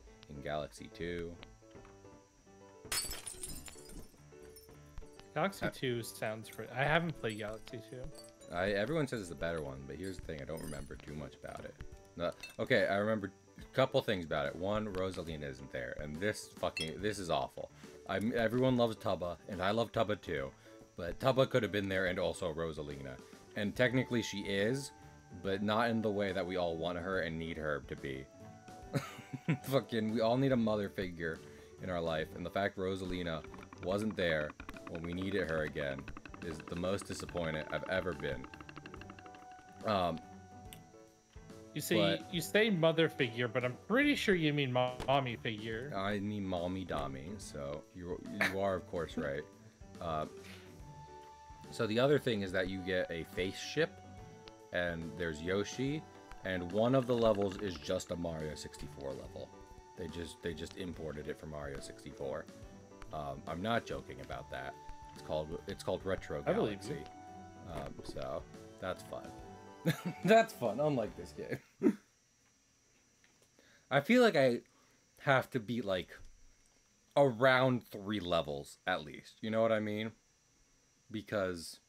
2. Galaxy 2 sounds pretty... I haven't played Galaxy 2. Everyone says it's a better one, but here's the thing, I don't remember too much about it. Okay, I remember a couple things about it. One, Rosalina isn't there, and this is awful. Everyone loves Tubba, and I love Tubba too, but Tubba could have been there and also Rosalina. And technically she is, but not in the way that we all want her and need her to be. We all need a mother figure in our life, and the fact Rosalina wasn't there when we needed her again is the most disappointed I've ever been. You say mother figure, but I'm pretty sure you mean mommy figure. I mean mommy dommy, so you are of course right. So the other thing is that you get a face ship, and there's Yoshi, and one of the levels is just a Mario 64 level. They just imported it from Mario 64. I'm not joking about that. It's called Retro Galaxy. I believe you. So that's fun. That's fun, unlike this game. I feel like I have to beat like around 3 levels at least. You know what I mean? Because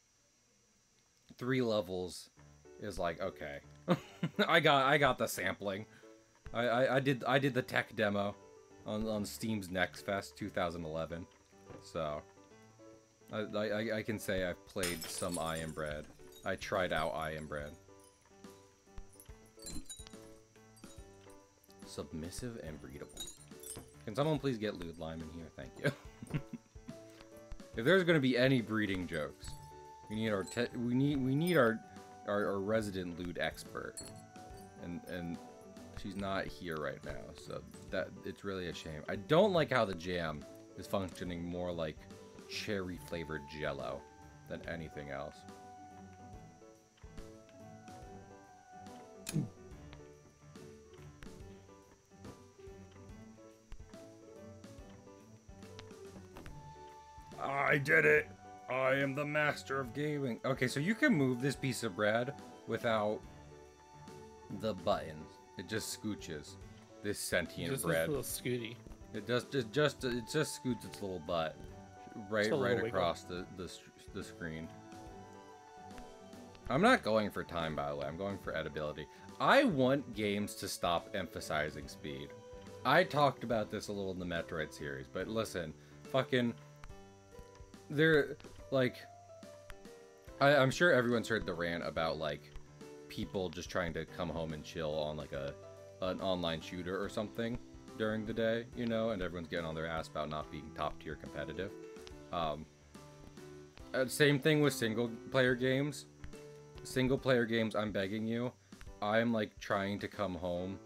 3 levels is like, okay. I got the sampling. I did the tech demo on Steam's Next Fest 2011. So I can say I've played some I Am Bread. I tried out I Am Bread. Submissive and breedable. Can someone please get Lewd Lime in here? Thank you. If there's gonna be any breeding jokes, we need our resident lewd expert, and she's not here right now, so that it's really a shame. I don't like how the jam is functioning more like cherry flavored Jello than anything else. I did it! I am the master of gaming. Okay, so you can move this piece of bread without the buttons. It just scooches. This sentient bread. Just a little scooty. It just scoots its little butt right across the screen. I'm not going for time, by the way. I'm going for edibility. I want games to stop emphasizing speed. I talked about this a little in the Metroid series, but listen, fucking, they're like, I'm sure everyone's heard the rant about like people just trying to come home and chill on like an online shooter or something during the day, you know, and everyone's getting on their ass about not being top tier competitive. Same thing with single player games. Single player games, I'm begging you, I'm like trying to come home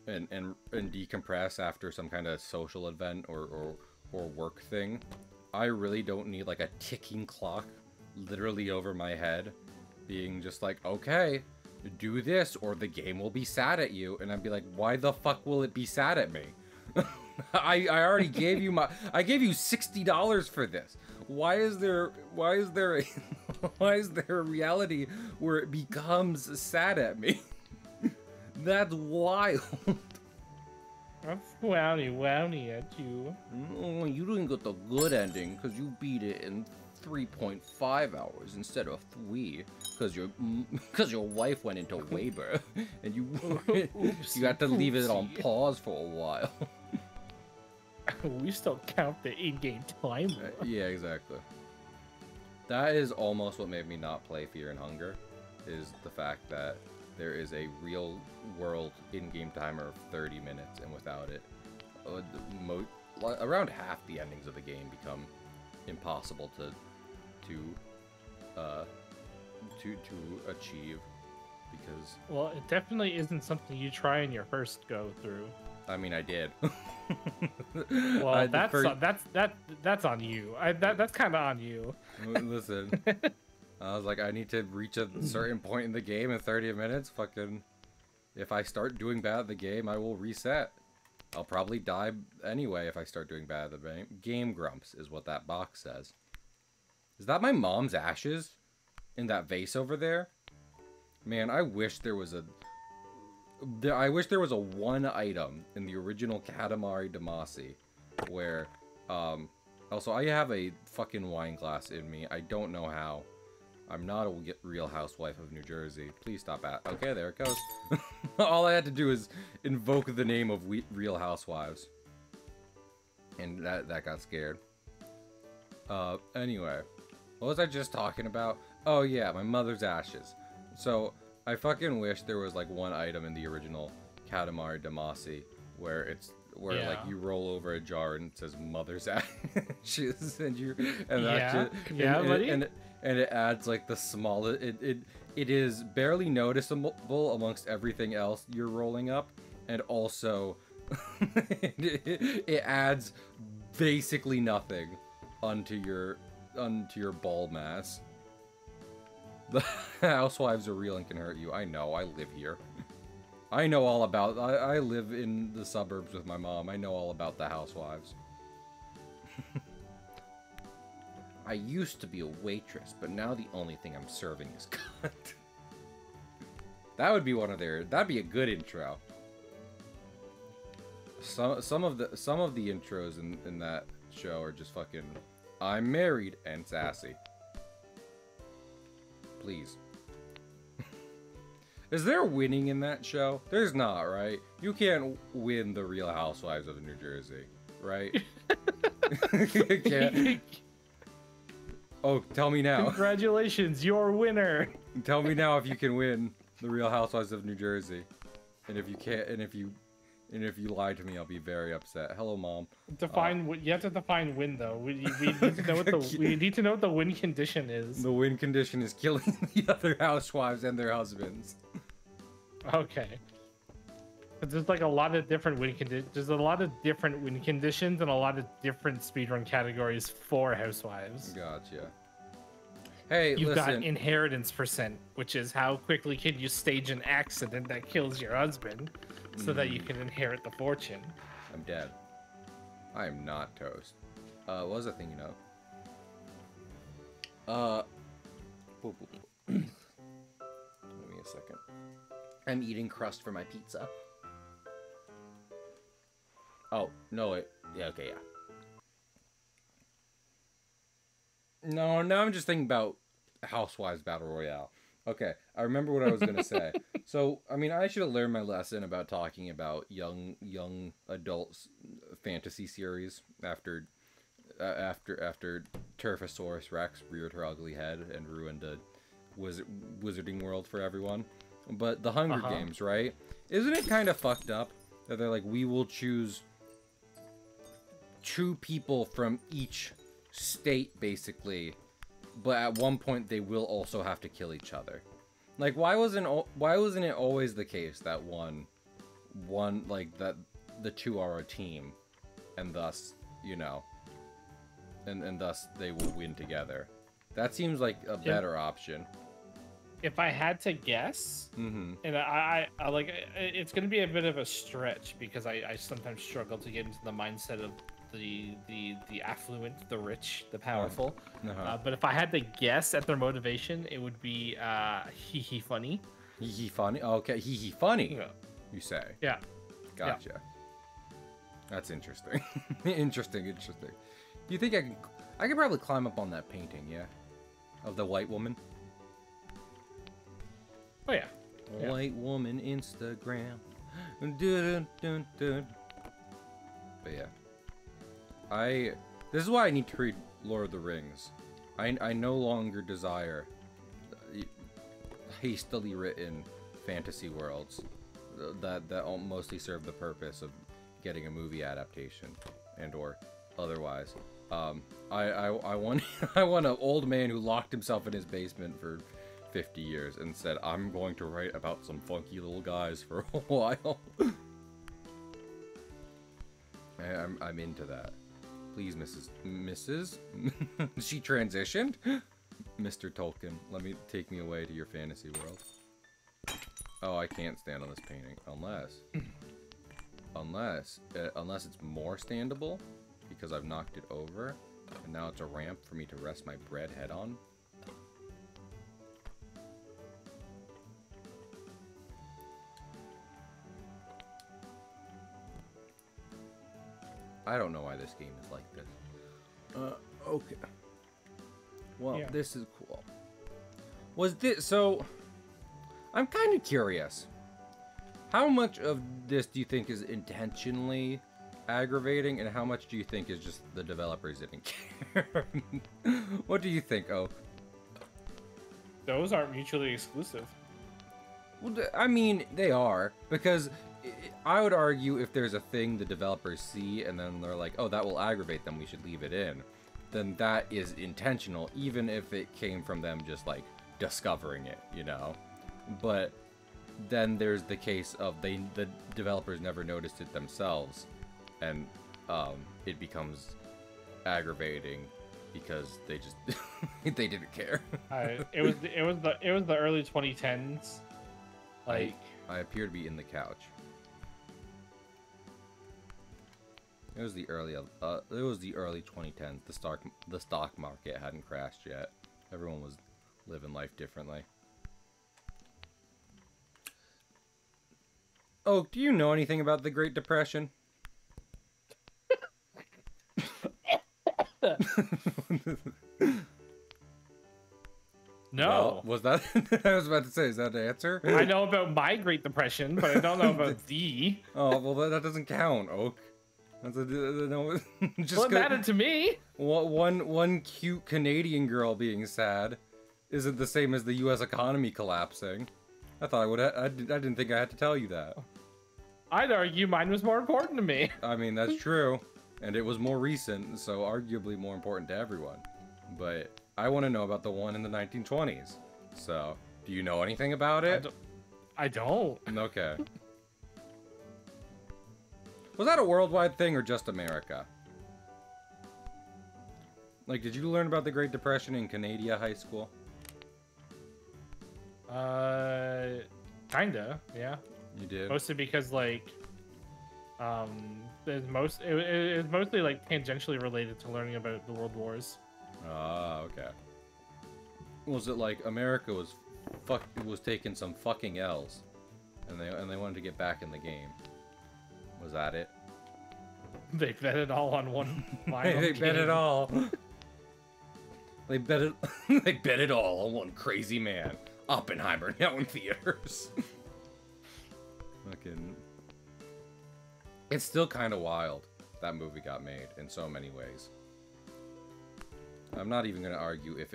and decompress after some kind of social event or work thing. I really don't need like a ticking clock literally over my head being just like, okay, do this or the game will be sad at you. And I'd be like, why the fuck will it be sad at me? I already gave you I gave you $60 for this. Why is there a reality where it becomes sad at me? That's wild. I'm wowney at you. Oh, you didn't get the good ending because you beat it in 3.5 hours instead of 3 because your wife went into labor and you you had to leave it on pause for a while. We still count the in-game time. Yeah, exactly. That is almost what made me not play Fear and Hunger, is the fact that there is a real world in-game timer of 30 minutes, and without it, around half the endings of the game become impossible to achieve, because... Well, it definitely isn't something you try in your first go through. I mean, I did. Well, that's on you. That's kind of on you. Listen, I was like, I need to reach a certain point in the game in 30 minutes. Fucking, if I start doing bad at the game, I will reset. I'll probably die anyway if I start doing bad at the game. Game grumps is what that box says. Is that my mom's ashes in that vase over there? Man, I wish there was a one item in the original Katamari Damacy where, also I have a fucking wine glass in me. I don't know how. I'm not a real housewife of New Jersey. Please stop at. Okay, there it goes. All I had to do is invoke the name of Real Housewives. And that got scared. Anyway. What was I just talking about? Oh yeah, my mother's ashes. So, I fucking wish there was like one item in the original Katamari Damacy where like you roll over a jar and it says mother's ashes and it adds like the smallest it is barely noticeable amongst everything else you're rolling up, and also it adds basically nothing onto your ball mass. The housewives are real and can hurt you. I know, I live here. I know all about... I live in the suburbs with my mom. I know all about the housewives. I used to be a waitress, but now the only thing I'm serving is cunt. That would be one of their... That'd be a good intro. Some of the intros in that show are just fucking... I'm married and sassy. Please. Is there winning in that show? There's not, right? You can't win the Real Housewives of New Jersey, right? You can't. Oh, tell me now. Congratulations, you're a winner. Tell me now if you can win the Real Housewives of New Jersey. And if you can't, and if you lie to me, I'll be very upset. Hello, Mom. You have to define win, though. We need to know what the win condition is. The win condition is killing the other housewives and their husbands. Okay. But there's like a lot of different win conditions. There's a lot of different win conditions and a lot of different speedrun categories for housewives. Gotcha. Hey, You've listen. got inheritance %, which is how quickly can you stage an accident that kills your husband so that you can inherit the fortune. I'm dead. I am not toast. What was the thing, Give me a second. I'm eating crust for my pizza. Oh, no, yeah, okay, yeah. No, now I'm just thinking about Housewives Battle Royale. Okay, I remember what I was gonna say. So, I mean, I should have learned my lesson about talking about young adults fantasy series after Turfosaurus Rex reared her ugly head and ruined a wizarding world for everyone. But the Hunger Games, right? Isn't it kind of fucked up that they're like, we will choose 2 people from each state, basically, but at one point they will also have to kill each other. Like, why wasn't it always the case that that the 2 are a team, and thus, you know, and thus they will win together? That seems like a better option. If I had to guess, and I like, it's gonna be a bit of a stretch because I sometimes struggle to get into the mindset of the affluent, the rich, the powerful. But if I had to guess at their motivation, it would be hee hee funny. Hee hee funny. Okay, hee hee funny. Yeah. You say. Yeah. Gotcha. Yeah. That's interesting. Interesting. Do you think I could probably climb up on that painting? Yeah. Of the white woman. Oh yeah. White woman Instagram. Dun, dun, dun. But yeah. This is why I need to read Lord of the Rings. I no longer desire hastily written fantasy worlds that mostly serve the purpose of getting a movie adaptation and or otherwise. I want I want an old man who locked himself in his basement for 50 years and said, I'm going to write about some funky little guys for a while. I'm into that. Please, Mrs. She transitioned? Mr. Tolkien, take me away to your fantasy world. Oh, I can't stand on this painting unless it's more standable because I've knocked it over and now it's a ramp for me to rest my bread head on. I don't know why this game is like this. Okay. Well, yeah. This is cool. So, I'm kind of curious. How much of this do you think is intentionally aggravating, and how much do you think is just the developers didn't care? What do you think, Oak? Those aren't mutually exclusive. Well, I mean, they are, because I would argue if there's a thing the developers see and then they're like, oh, that will aggravate them, we should leave it in, then that is intentional, even if it came from them just, like, discovering it, you know? But then there's the case of the developers never noticed it themselves, and it becomes aggravating because they just they didn't care. It was the early 2010s. Like, I appear to be in the couch. It was the early 2010s. The stock market hadn't crashed yet. Everyone was living life differently. Oh, do you know anything about the Great Depression? No. Well, was that? I was about to say, is that the answer? I know about my Great Depression, but I don't know about the. Oh, well, that doesn't count, Oak. That's no. Just what mattered to me? One cute Canadian girl being sad isn't the same as the U.S. economy collapsing. I thought I would. I didn't think I had to tell you that. I'd argue mine was more important to me. I mean, that's true, and it was more recent, so arguably more important to everyone. But I want to know about the one in the 1920s. So, do you know anything about it? I don't. Okay. Was that a worldwide thing or just America? Like, did you learn about the Great Depression in Canada high school? Kinda, yeah. You did? Mostly because, like, it was mostly, like, tangentially related to learning about the World Wars. Ah, okay. Was it like America was taking some fucking L's, and they wanted to get back in the game? Was that it? They bet it all on one final They game. bet it all. They bet it. They bet it all on one crazy man, Oppenheimer, now in theaters. Fucking. It's still kind of wild that movie got made in so many ways. I'm not even gonna argue if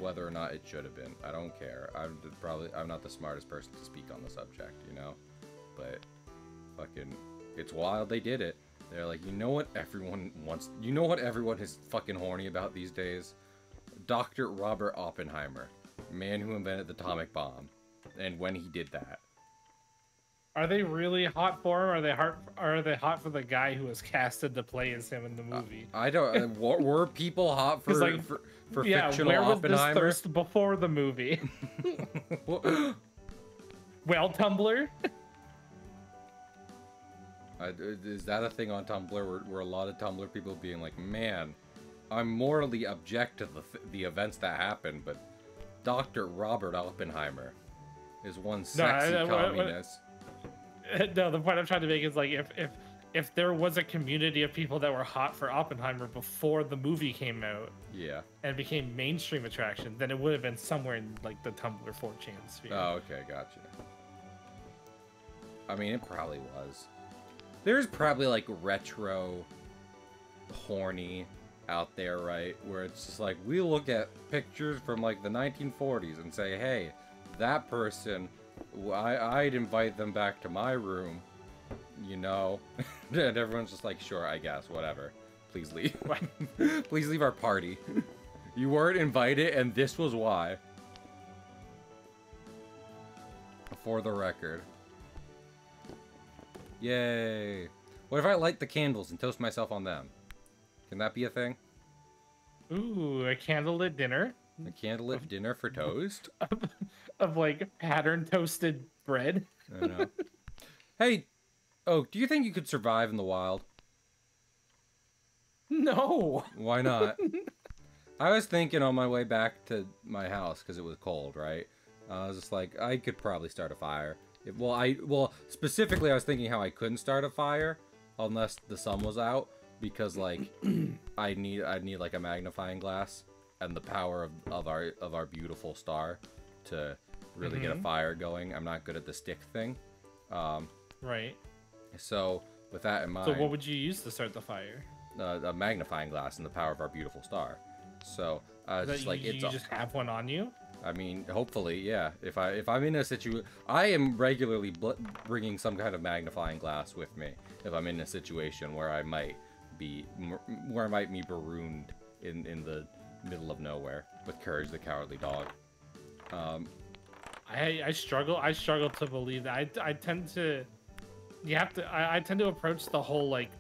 whether or not it should have been. I don't care. I'm not the smartest person to speak on the subject, you know. But fucking, it's wild they did it. They're like, you know what everyone wants. You know what everyone is fucking horny about these days? Dr. Robert Oppenheimer, man who invented the atomic bomb, and when he did that. Are they really hot for him? Or are they hot for the guy who was casted to play as him in the movie? I don't. Were people hot for Like, for yeah, fictional where was this Oppenheimer? thirst before the movie? Well, Tumblr. Is that a thing on Tumblr where a lot of Tumblr people being like, man, I'm morally object to the events that happened, but Dr. Robert Oppenheimer is one sexy communist. No, the point I'm trying to make is like if there was a community of people that were hot for Oppenheimer before the movie came out, yeah, and became mainstream attraction, then it would have been somewhere in like the Tumblr 4chan sphere. Oh, okay, gotcha. I mean, it probably was. There's probably like retro horny out there, right? Where it's just like, we look at pictures from like the 1940s and say, hey, that person, I'd invite them back to my room, you know? And everyone's just like, sure, I guess, whatever. Please leave. Please leave our party. You weren't invited, and this was why. For the record. Yay. What if I light the candles and toast myself on them? Can that be a thing? Ooh, a candlelit dinner? A candlelit dinner for toast? Of like pattern toasted bread? I don't know. Hey, Oak, do you think you could survive in the wild? No. Why not? I was thinking on my way back to my house, because it was cold, right? I was just like, I could probably start a fire. Well, specifically, I was thinking how I couldn't start a fire unless the sun was out, because like I'd need like a magnifying glass and the power of our beautiful star to really get a fire going. I'm not good at the stick thing. Right. So with that in mind, So what would you use to start the fire? A magnifying glass and the power of our beautiful star. So it's like you just have one on you? I mean, hopefully, yeah. If I'm in a situation, I am regularly bringing some kind of magnifying glass with me. If I'm in a situation where I might be marooned in the middle of nowhere with Courage the Cowardly Dog. I struggle to believe that. I tend to approach the whole like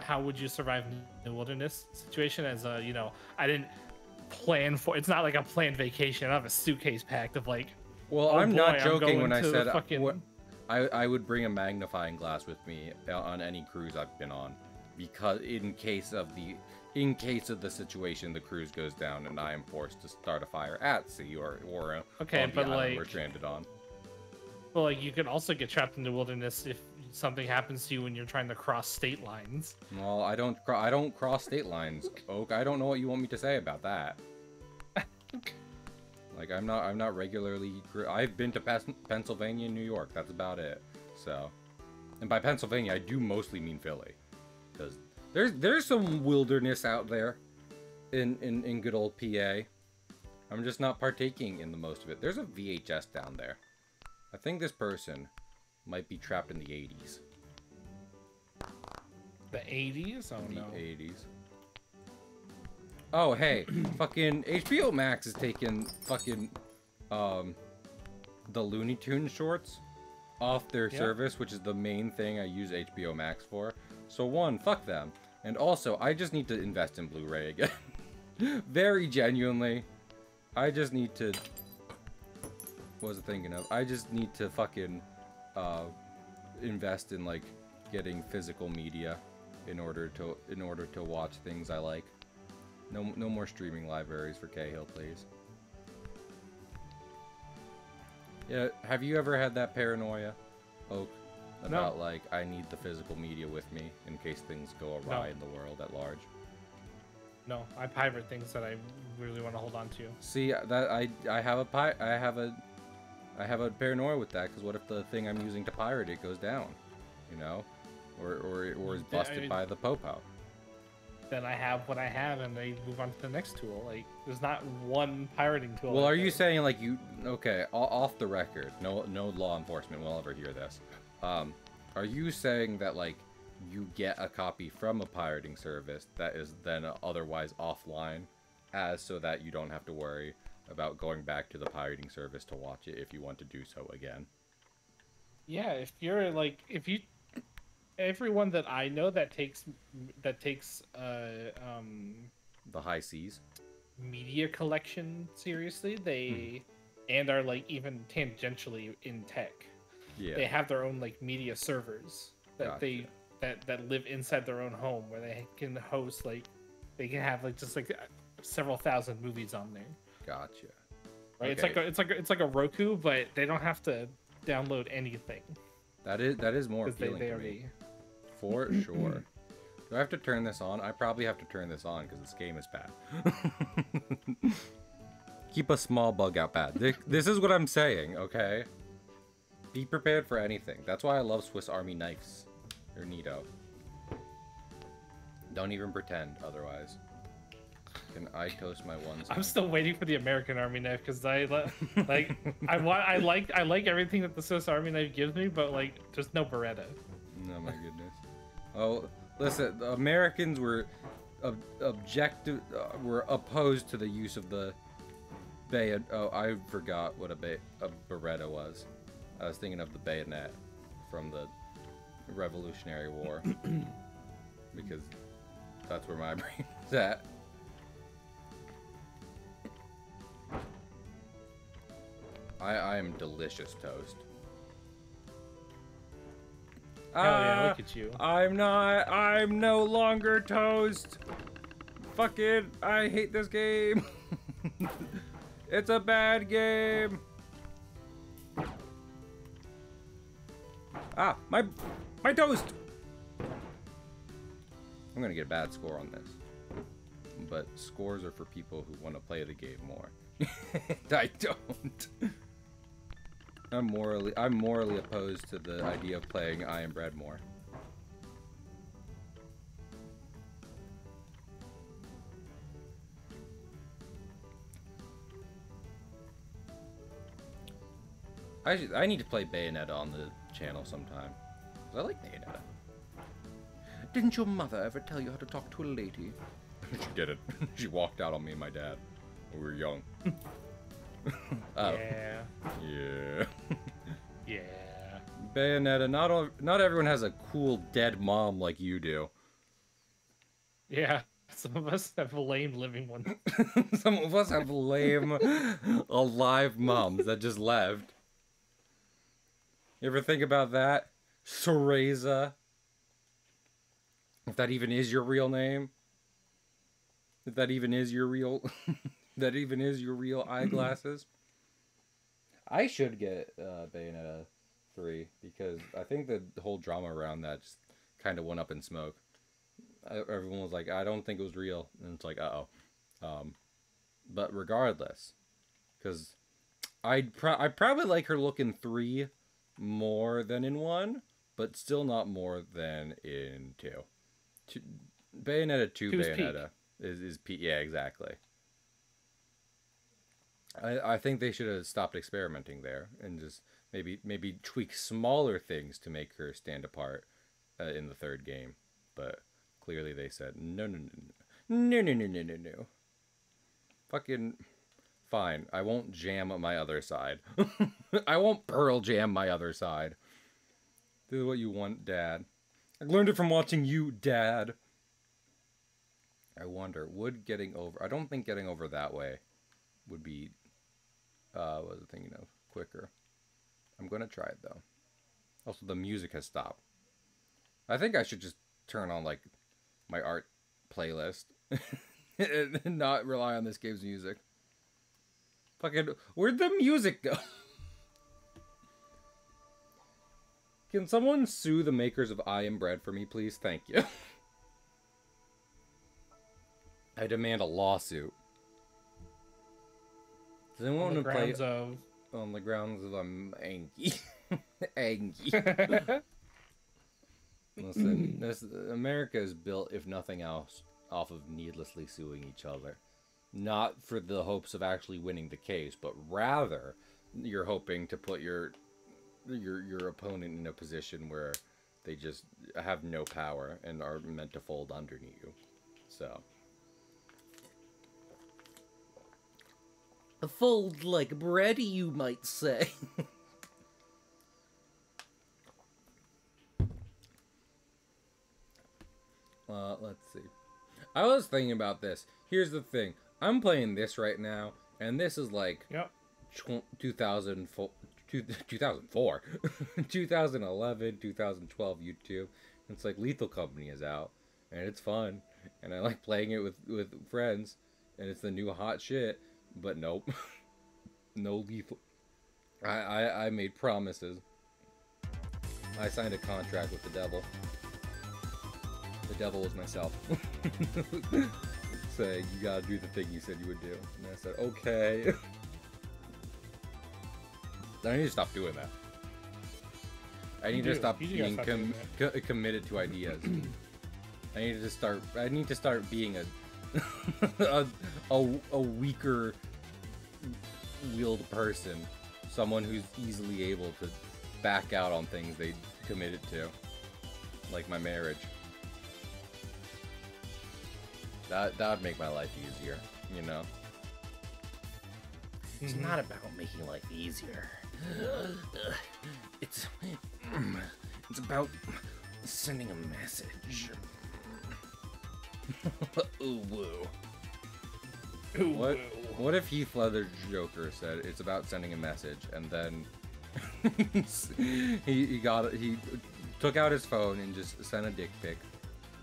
how would you survive in the wilderness situation as a, you know, I didn't plan for, it's not like a planned vacation. I have a suitcase packed of like, well, oh I'm boy, not joking when I said fucking... I would bring a magnifying glass with me on any cruise I've been on, because in case of the situation, the cruise goes down and I am forced to start a fire at sea or okay, on the but island like we're stranded on. Well, like you could also get trapped in the wilderness if something happens to you when you're trying to cross state lines. Well, I don't cross state lines, Oak. I don't know what you want me to say about that. Like I'm not regularly. I've been to Pennsylvania and New York. That's about it. So, and by Pennsylvania, I do mostly mean Philly, because there's some wilderness out there, in good old PA. I'm just not partaking in the most of it. There's a VHS down there. I think this person might be trapped in the 80s. The 80s? Oh no. The 80s. Oh, hey, fucking HBO Max is taking fucking, the Looney Tunes shorts off their service, which is the main thing I use HBO Max for. So one, fuck them. And also, I just need to invest in Blu-ray again. Very genuinely. I just need to... What was I thinking of? I just need to fucking, invest in, like, getting physical media in order to watch things I like. No more streaming libraries for Cahill, please. Yeah, have you ever had that paranoia, Oak? About, like, I need the physical media with me in case things go awry in the world at large? No, I pirate things that I really want to hold on to. See, that I have a paranoia with that, because what if the thing I'm using to pirate it goes down, you know, or is busted by the popo? Then I have what I have, and they move on to the next tool. Like, there's not one pirating tool. Well, are you saying, like, okay, off the record, no law enforcement will ever hear this. Are you saying that, like, you get a copy from a pirating service that is then otherwise offline, as so that you don't have to worry about going back to the pirating service to watch it if you want to do so again? Yeah, if you're like, if you, everyone that I know that takes The high seas. media collection seriously, Hmm. they and are like even tangentially in tech. Yeah. They have their own like media servers that Gotcha. that live inside their own home where they can host like they can have like just like several thousand movies on there. Gotcha. Right? It's Okay. like it's like a Roku, but they don't have to download anything That is more because appealing they to me. already. For sure. Do I have to turn this on? I probably have to turn this on because this game is bad. Keep a small bug out bad. This is what I'm saying, okay? Be prepared for anything. That's why I love Swiss Army knives. They're neato. Don't even pretend otherwise. Can I toast my ones? I'm still waiting for the American Army knife because like I like everything that the Swiss Army knife gives me, but like there's no Beretta. Oh my goodness. Oh, listen, the Americans were were opposed to the use of the bayonet. Oh, I forgot what a Beretta was. I was thinking of the bayonet from the Revolutionary War because that's where my brain is at. I am delicious toast. Hell yeah, look at you. I'm not. I'm no longer toast. Fuck it. I hate this game. It's a bad game. Ah, my toast. I'm gonna get a bad score on this. But scores are for people who want to play the game more. I don't. I'm morally opposed to the idea of playing I Am Bread more. I need to play Bayonetta on the channel sometime. 'Cause I like Bayonetta. Didn't your mother ever tell you how to talk to a lady? She did it. She walked out on me and my dad when we were young. Oh. Yeah. Yeah. Yeah. Bayonetta, not everyone has a cool dead mom like you do. Yeah. Some of us have lame living ones. Some of us have lame, alive moms that just left. You ever think about that? Cereza. If that even is your real name. If that even is your real... that even is your real eyeglasses. I should get Bayonetta 3 because I think the whole drama around that just kind of went up in smoke. Everyone was like, I don't think it was real. And it's like, uh-oh. But regardless, because I'd probably like her look in 3 more than in 1, but still not more than in 2. Bayonetta 2 Two's Bayonetta is peak. Yeah, exactly. I think they should have stopped experimenting there and just maybe tweak smaller things to make her stand apart in the 3rd game. But clearly they said no. Fucking fine. I won't jam my other side. I won't Pearl Jam my other side. This is what you want, Dad. I learned it from watching you, Dad. I wonder, I don't think getting over that way would be, what was I thinking of? Quicker. I'm gonna try it, though. Also, the music has stopped. I think I should just turn on, like, my art playlist. And not rely on this game's music. Fucking, where'd the music go? Can someone sue the makers of I Am Bread for me, please? Thank you. I demand a lawsuit. Does anyone want to play on the grounds of I'm angry? Angry. Listen, America is built, if nothing else, off of needlessly suing each other. Not for the hopes of actually winning the case, but rather you're hoping to put your opponent in a position where they just have no power and are meant to fold underneath you. So. Fold like bread, you might say. Let's see. I was thinking about this. Here's the thing. I'm playing this right now, and this is like 2004, 2011, 2012 YouTube. It's like Lethal Company is out, and it's fun, and I like playing it with friends, and it's the new hot shit. But nope, no Lethal. I made promises. I signed a contract with the devil. The devil was myself. Saying, you gotta do the thing you said you would do. And I said, okay. I need to stop doing that. I need to stop being committed to ideas. I need to start being a weaker willed person. Someone who's easily able to back out on things they committed to. Like my marriage. That would make my life easier, you know? It's not about making life easier. It's about sending a message. Ooh, woo. Ooh, what if Heath Ledger Joker said it's about sending a message, and then he took out his phone and just sent a dick pic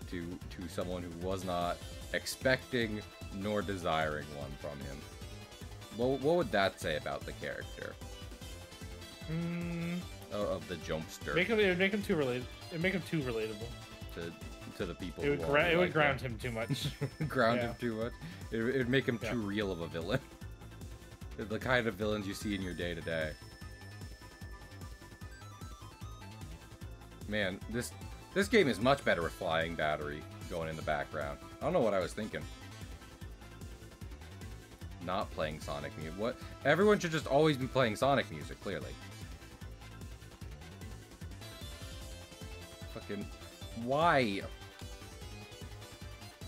to someone who was not expecting nor desiring one from him? What would that say about the character? Of the Jumpster. It would make him too relatable. It'd make him too relatable to the people. It would ground him too much. Ground him too much. It would make him too real of a villain. The kind of villains you see in your day to day. Man, this game is much better with Flying Battery going in the background. I don't know what I was thinking. Not playing Sonic music. What? Everyone should just always be playing Sonic music, clearly. Fucking... Why?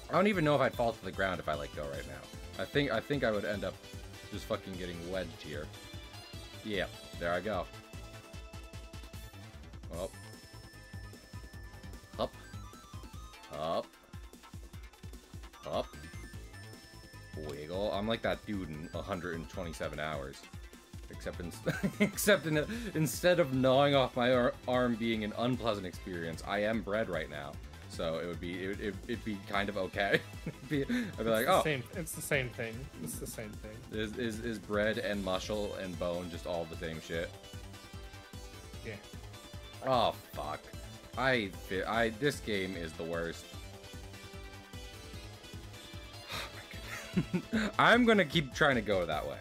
I don't even know if I'd fall to the ground if I let go right now. I think I would end up just fucking getting wedged here. Yeah, there I go. Up. Up. Up. Up. Wiggle. I'm like that dude in 127 hours. Except instead of gnawing off my arm being an unpleasant experience, I am bread right now. So it'd be kind of okay. I'd be like, oh, it's the same thing. It's the same thing. Is bread and muscle and bone just all the same shit? Yeah. Oh fuck. This game is the worst. Oh my god. I'm gonna keep trying to go that way,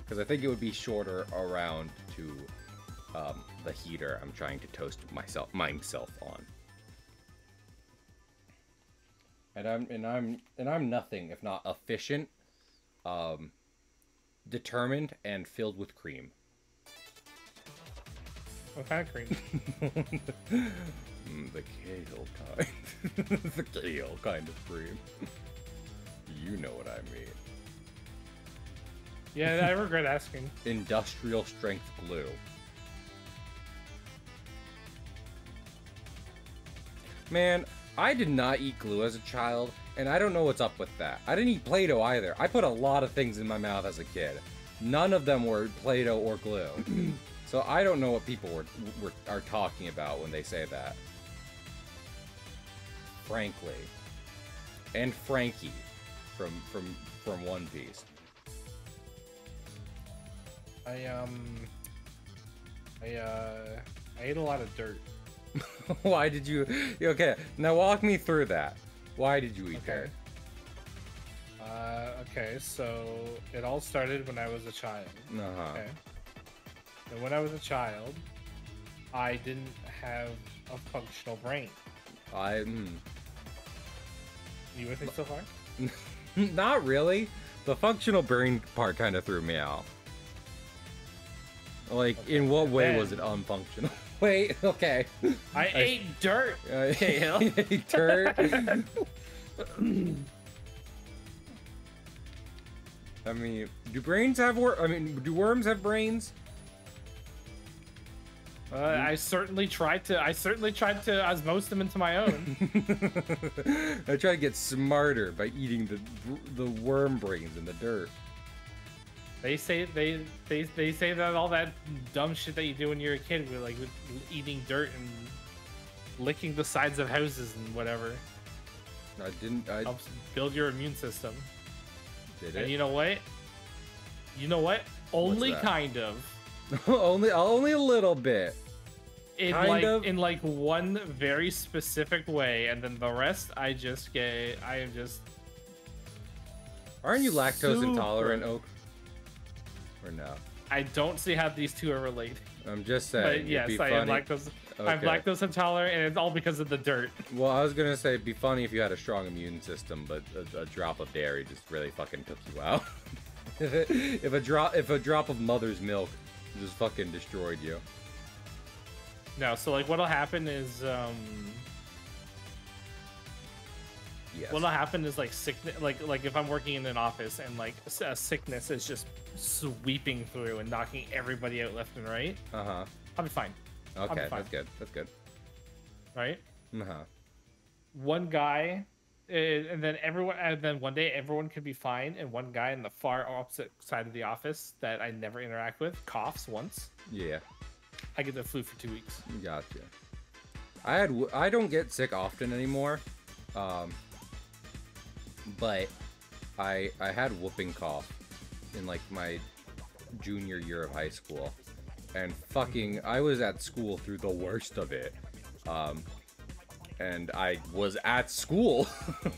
because I think it would be shorter around to the heater I'm trying to toast myself on. And I'm nothing if not efficient, determined, and filled with cream. What kind of cream? The kale kind. The kale kind of cream. You know what I mean. Yeah, I regret asking. Industrial strength glue. Man, I did not eat glue as a child, and I don't know what's up with that. I didn't eat Play-Doh either. I put a lot of things in my mouth as a kid. None of them were Play-Doh or glue. So I don't know what people are talking about when they say that. Frankly. And Frankie from One Piece. I ate a lot of dirt. Why did you... Okay, now walk me through that. Why did you eat dirt? Okay, so it all started when I was a child. Okay. And when I was a child, I didn't have a functional brain. You with me so far? Not really. The functional brain part kind of threw me out. Like, okay, in what way was it unfunctional? Wait, okay. I ate dirt. I ate dirt. I mean, do worms have brains? I certainly tried to osmose them into my own. I try to get smarter by eating the worm brains in the dirt. They say that all that dumb shit that you do when you're a kid, with eating dirt and licking the sides of houses and whatever. I helps build your immune system. Did it? And you know what? Only kind of. only a little bit. In one very specific way, and then the rest I am just. Aren't you lactose intolerant, Oak? Or no? I don't see how these two are related. I'm just saying. But yes, I am lactose. Okay. I'm lactose intolerant, and it's all because of the dirt. Well, I was gonna say it'd be funny if you had a strong immune system, but a drop of dairy just really fucking took you out. if a drop of mother's milk just fucking destroyed you. No, so like what'll happen is yes. What'll happen is like sickness, like if I'm working in an office and like a sickness is just sweeping through and knocking everybody out left and right. Uh-huh. I'll be fine. Okay, that's good. That's good. Right? Uh-huh. One guy, and then one day everyone could be fine, and one guy in the far opposite side of the office that I never interact with coughs once. Yeah. I get the flu for 2 weeks. Gotcha. I don't get sick often anymore, but I had whooping cough in like my junior year of high school, and fucking I was at school through the worst of it, and I was at school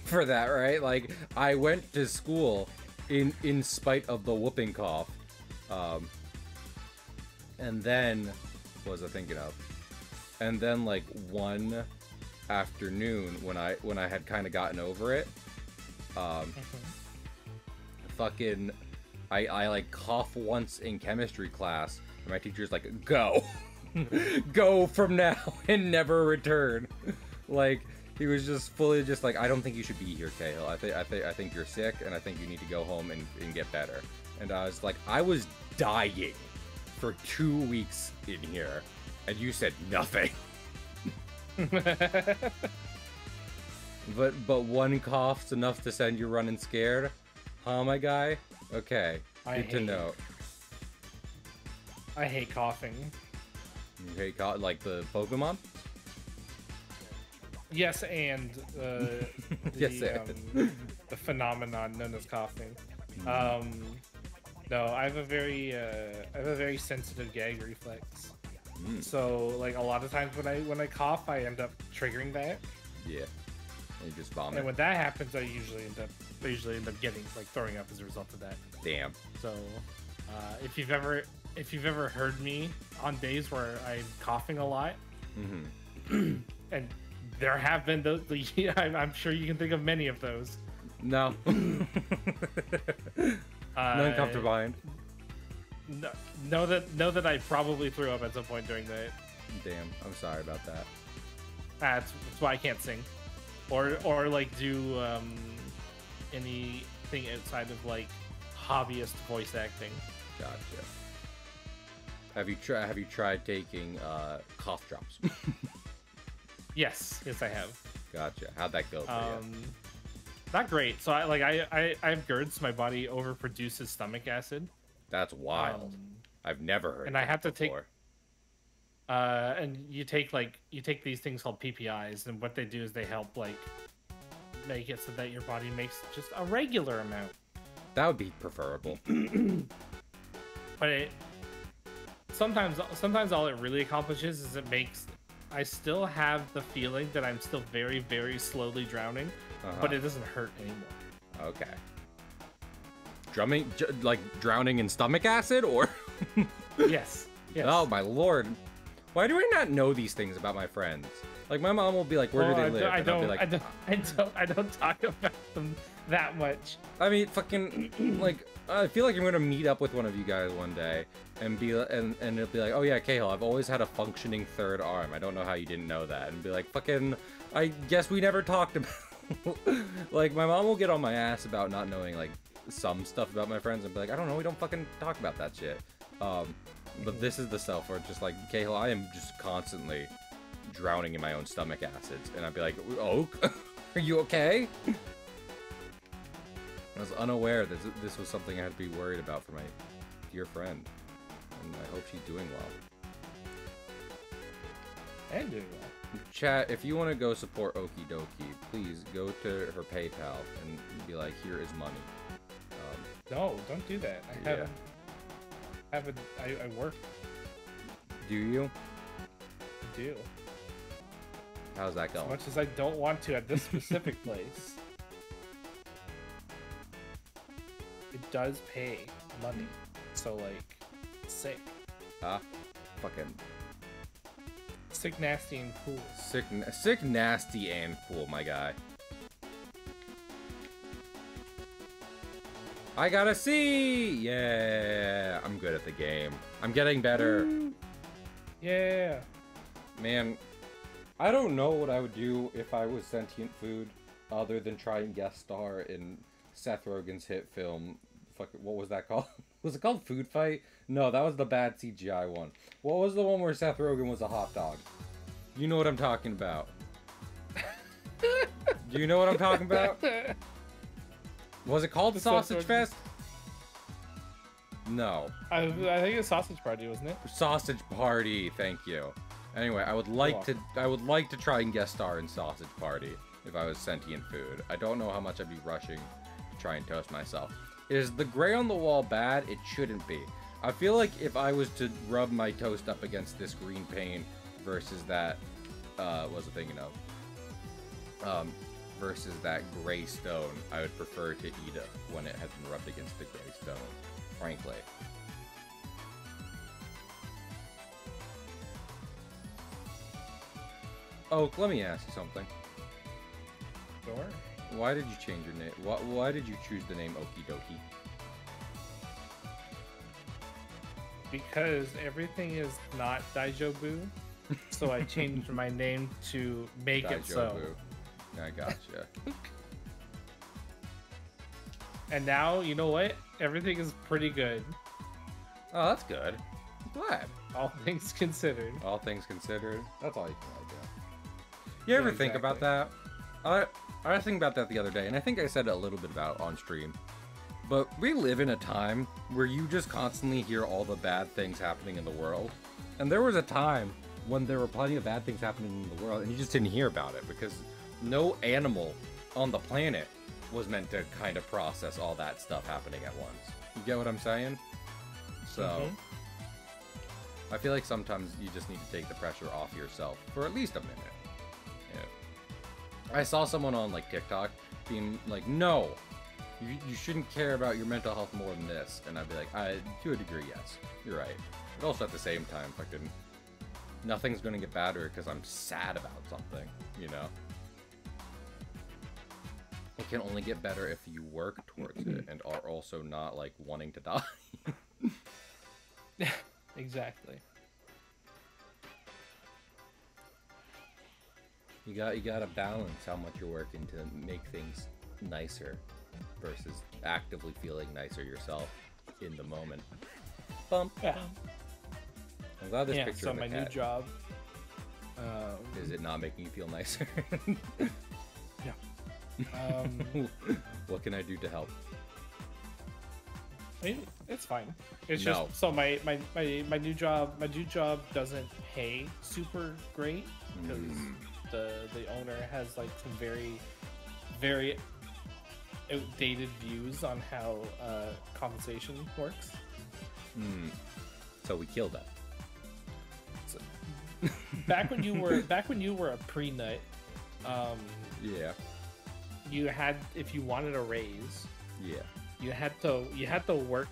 for that, right? Like I went to school in spite of the whooping cough, and then. What was I thinking of? And then like one afternoon when I had kind of gotten over it, fucking I like cough once in chemistry class, and my teacher's like, go go from now and never return. Like he was just fully just like, I don't think you should be here, Cahill. I think you're sick, and I think you need to go home and get better. And I was like, I was dying for 2 weeks in here, and you said nothing. but one cough's enough to send you running scared, huh, my guy? Okay, good to know. I hate coughing. You hate like the Pokemon? Yes, and the phenomenon known as coughing. No, I have a very sensitive gag reflex. So like a lot of times when I cough, I end up triggering that. Yeah. And you just vomit. And when that happens, I usually end up getting like throwing up as a result of that. Damn. So, if you've ever heard me on days where I'm coughing a lot, and there have been those, I'm sure you can think of many of those. No. None come to mind. Know that I probably threw up at some point during that. Damn, I'm sorry about that. That's why I can't sing, or like do anything outside of like hobbyist voice acting. Gotcha. Have you tried taking cough drops? Yes, I have. Gotcha. How'd that go for you? Not great. So I have GERD, so my body overproduces stomach acid. That's wild. I've never heard. And I have to before. take. And you take these things called PPIs, and what they do is they help like make it so that your body makes just a regular amount. That would be preferable. But sometimes all it really accomplishes is it makes. I still have the feeling that I'm still very, very slowly drowning, but it doesn't hurt anymore. Okay. Like drowning in stomach acid, or? Yes. Oh my lord! Why do I not know these things about my friends? Like my mom will be like, "Where do they live?" I don't talk about them that much. I mean, fucking like, I feel like I'm gonna meet up with one of you guys one day and it'll be like, "Oh yeah, Cahill, I've always had a functioning third arm. I don't know how you didn't know that." And be like, "Fucking, I guess we never talked about." Like my mom will get on my ass about not knowing like some stuff about my friends and be like, "I don't know, we don't fucking talk about that shit." But this is the self where it's just like, Cahill, I am just constantly drowning in my own stomach acids. And I'd be like, Oak, are you okay? I was unaware that this was something I had to be worried about for my dear friend. And I hope she's doing well. And doing well. Chat, if you want to go support Okie Dokie, please go to her PayPal and be like, here is money. No, don't do that. I work. Do you? I do. How's that going? As much as I don't want to at this specific place, it does pay money. So, like, sick. Fucking... Sick, nasty, and cool. Sick, nasty, and cool, my guy. I got a C! Yeah, I'm good at the game. I'm getting better. Woo. Yeah. Man, I don't know what I would do if I was sentient food other than try and guest star in Seth Rogen's hit film. What was that called? Was it called Food Fight? No, that was the bad CGI one. What was the one where Seth Rogen was a hot dog? You know what I'm talking about. Do you know what I'm talking about? Was it called Sausage Fest? No. I think it's Sausage Party, wasn't it? Sausage Party, thank you. Anyway, I would like to try and guest star in Sausage Party if I was sentient food. I don't know how much I'd be rushing to try and toast myself. Is the gray on the wall bad? It shouldn't be. I feel like if I was to rub my toast up against this green paint versus that, what was I thinking of? Versus that gray stone, I would prefer to eat it when it has been rubbed against the gray stone, frankly. Oh, let me ask you something. Sure. Why did you change your name? Why did you choose the name Okie Dokie? Because everything is not Daijobu, so I changed my name to make it so. I gotcha. And now, you know what? Everything is pretty good. Oh, that's good. I'm glad. All things considered. All things considered. That's all you can really do. You ever think about that? I was thinking about that the other day, and I think I said a little bit about it on stream. But we live in a time where you just constantly hear all the bad things happening in the world. And there was a time when there were plenty of bad things happening in the world, and you just didn't hear about it because no animal on the planet was meant to kind of process all that stuff happening at once. You get what I'm saying? So, I feel like sometimes you just need to take the pressure off yourself for at least a minute. Yeah. I saw someone on like TikTok being like, no, you shouldn't care about your mental health more than this. And I'd be like, to a degree, yes, you're right. But also at the same time, fucking, nothing's gonna get better because I'm sad about something, you know? It can only get better if you work towards it and are also not like wanting to die. Exactly. You gotta balance how much you're working to make things nicer versus actively feeling nicer yourself in the moment. Bump. Yeah. I'm glad this picture so of the my cat. new job. Is it not making you feel nicer? Yeah. What can I do to help? I mean, it's fine. It's No. just so my new job doesn't pay super great because the owner has like some very outdated views on how compensation works. So we killed that. So, back when you were a pre-nut, Yeah. you had, if you wanted a raise, Yeah. you had to work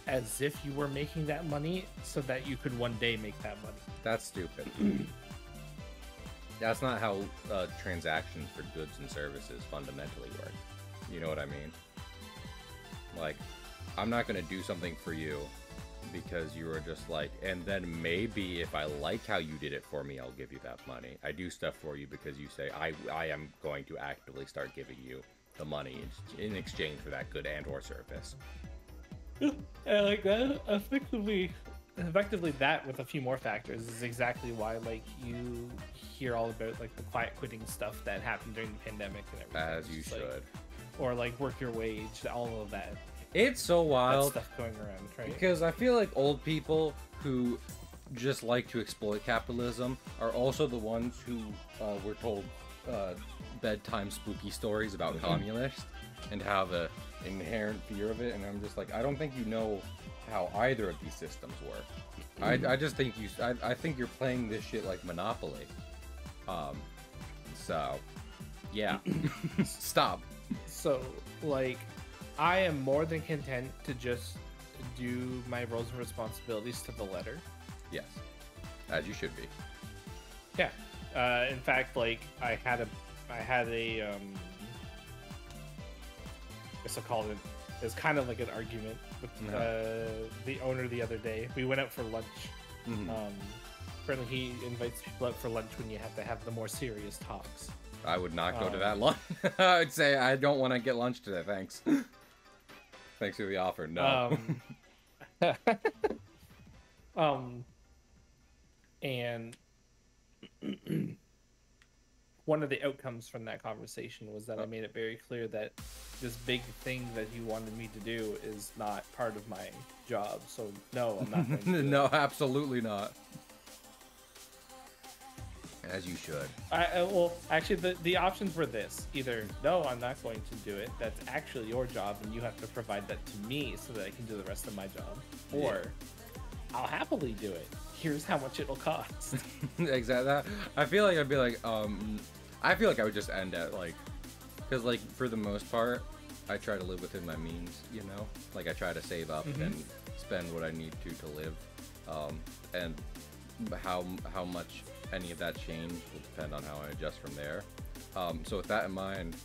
as if you were making that money so that you could one day make that money. That's stupid. That's not how transactions for goods and services fundamentally work. You know what I mean? Like, I'm not gonna do something for you because you were just like, and then maybe if I like how you did it for me, I'll give you that money. I do stuff for you because you say I am going to actively start giving you the money in exchange for that good and or service. And like that, effectively that with a few more factors is exactly why like you hear all about like the quiet quitting stuff that happened during the pandemic and everything. As you Just, should. like, or like work your wage, all of that. It's so That wild stuff going around, right? because I feel like old people who just like to exploit capitalism are also the ones who were told bedtime spooky stories about communists and have a inherent fear of it. And I'm just like, I don't think you know how either of these systems work. I just think I think you're playing this shit like Monopoly. So yeah. Stop. So like I am more than content to just do my roles and responsibilities to the letter. Yes, as you should be. Yeah. In fact, like I had a I guess I'll call it. It was kind of like an argument with the owner the other day. We went out for lunch. Apparently, he invites people out for lunch when you have to have the more serious talks. I would not go to that lunch. I'd say I don't want to get lunch today. Thanks. Thanks for the offer. No. And one of the outcomes from that conversation was that I made it very clear that this big thing that he wanted me to do is not part of my job. So no, I'm not going to do No, absolutely not. As you should. Well, actually, the options were this: either no, I'm not going to do it. That's actually your job, and you have to provide that to me so that I can do the rest of my job. Or I'll happily do it. Here's how much it'll cost. Exactly. I feel like I'd be like, I feel like I would just end at like, because like for the most part, I try to live within my means. You know, like I try to save up and spend what I need to live, and how much any of that change will depend on how I adjust from there. So with that in mind,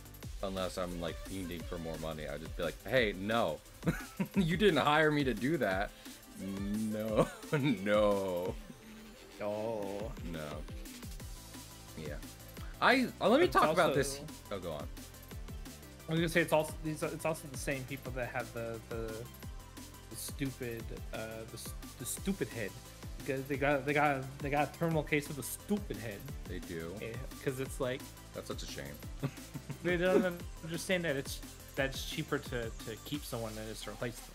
unless I'm like fiending for more money, I'd just be like, hey, no, you didn't hire me to do that. No, no, Oh. no. Yeah. Let me talk about this. Oh, go on. I was gonna say it's also the same people that have the stupid the stupid head. Because they got a terminal case of the stupid head. They do. Because it's like That's such a shame. they don't understand that it's cheaper to keep someone than it is to replace them.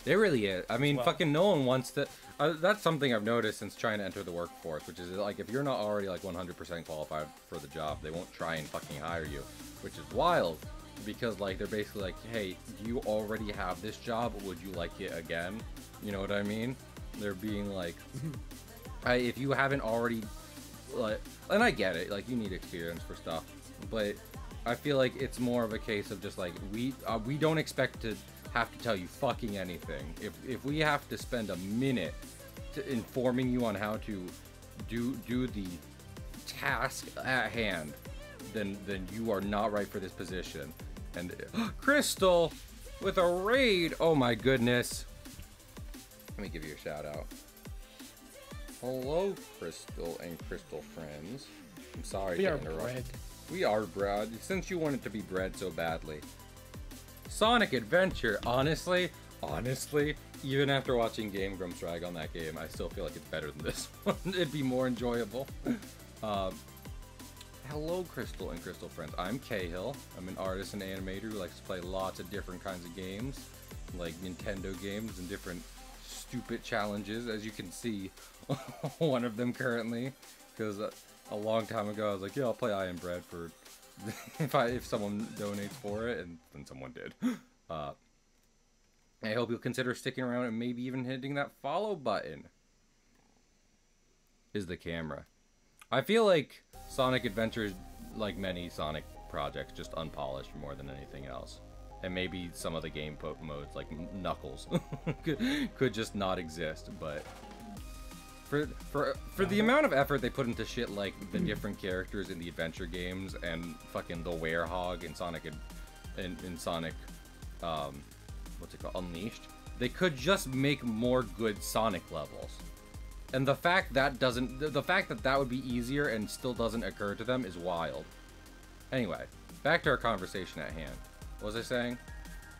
It really is. I mean, fucking no one wants to. That's something I've noticed since trying to enter the workforce, which is like if you're not already like 100% qualified for the job, they won't try and fucking hire you, which is wild. Because like they're basically like, hey, do you already have this job? Would you like it again? You know what I mean? They're being like, if you haven't already, like, and I get it, like you need experience for stuff, but I feel like it's more of a case of just like we don't expect to have to tell you fucking anything. If we have to spend a minute informing you on how to do the task at hand, then you are not right for this position. And Crystal with a raid. Oh my goodness. Let me give you a shout out. Hello, Crystal and Crystal friends. I'm sorry to interrupt. Bread. We are bread, since you wanted to be bread so badly. Sonic Adventure, honestly, even after watching Game Grumps rag on that game, I still feel like it's better than this one. It'd be more enjoyable. Hello, Crystal and Crystal friends. I'm Cahill. I'm an artist and animator who likes to play lots of different kinds of games, like Nintendo games and different stupid challenges, as you can see one of them currently, because a long time ago I was like, yeah, I'll play I Am Bread for if someone donates for it, and then someone did. I hope you'll consider sticking around and maybe even hitting that follow button. Is the camera. I feel like Sonic Adventures, like many Sonic projects, just unpolished more than anything else. And maybe some of the game modes, like Knuckles, could just not exist. But for the amount of effort they put into shit like the different characters in the adventure games and fucking the Werehog in Sonic in Sonic, what's it called, Unleashed, they could just make more good Sonic levels. And the fact that that would be easier and still doesn't occur to them is wild. Anyway, back to our conversation at hand. What was I saying?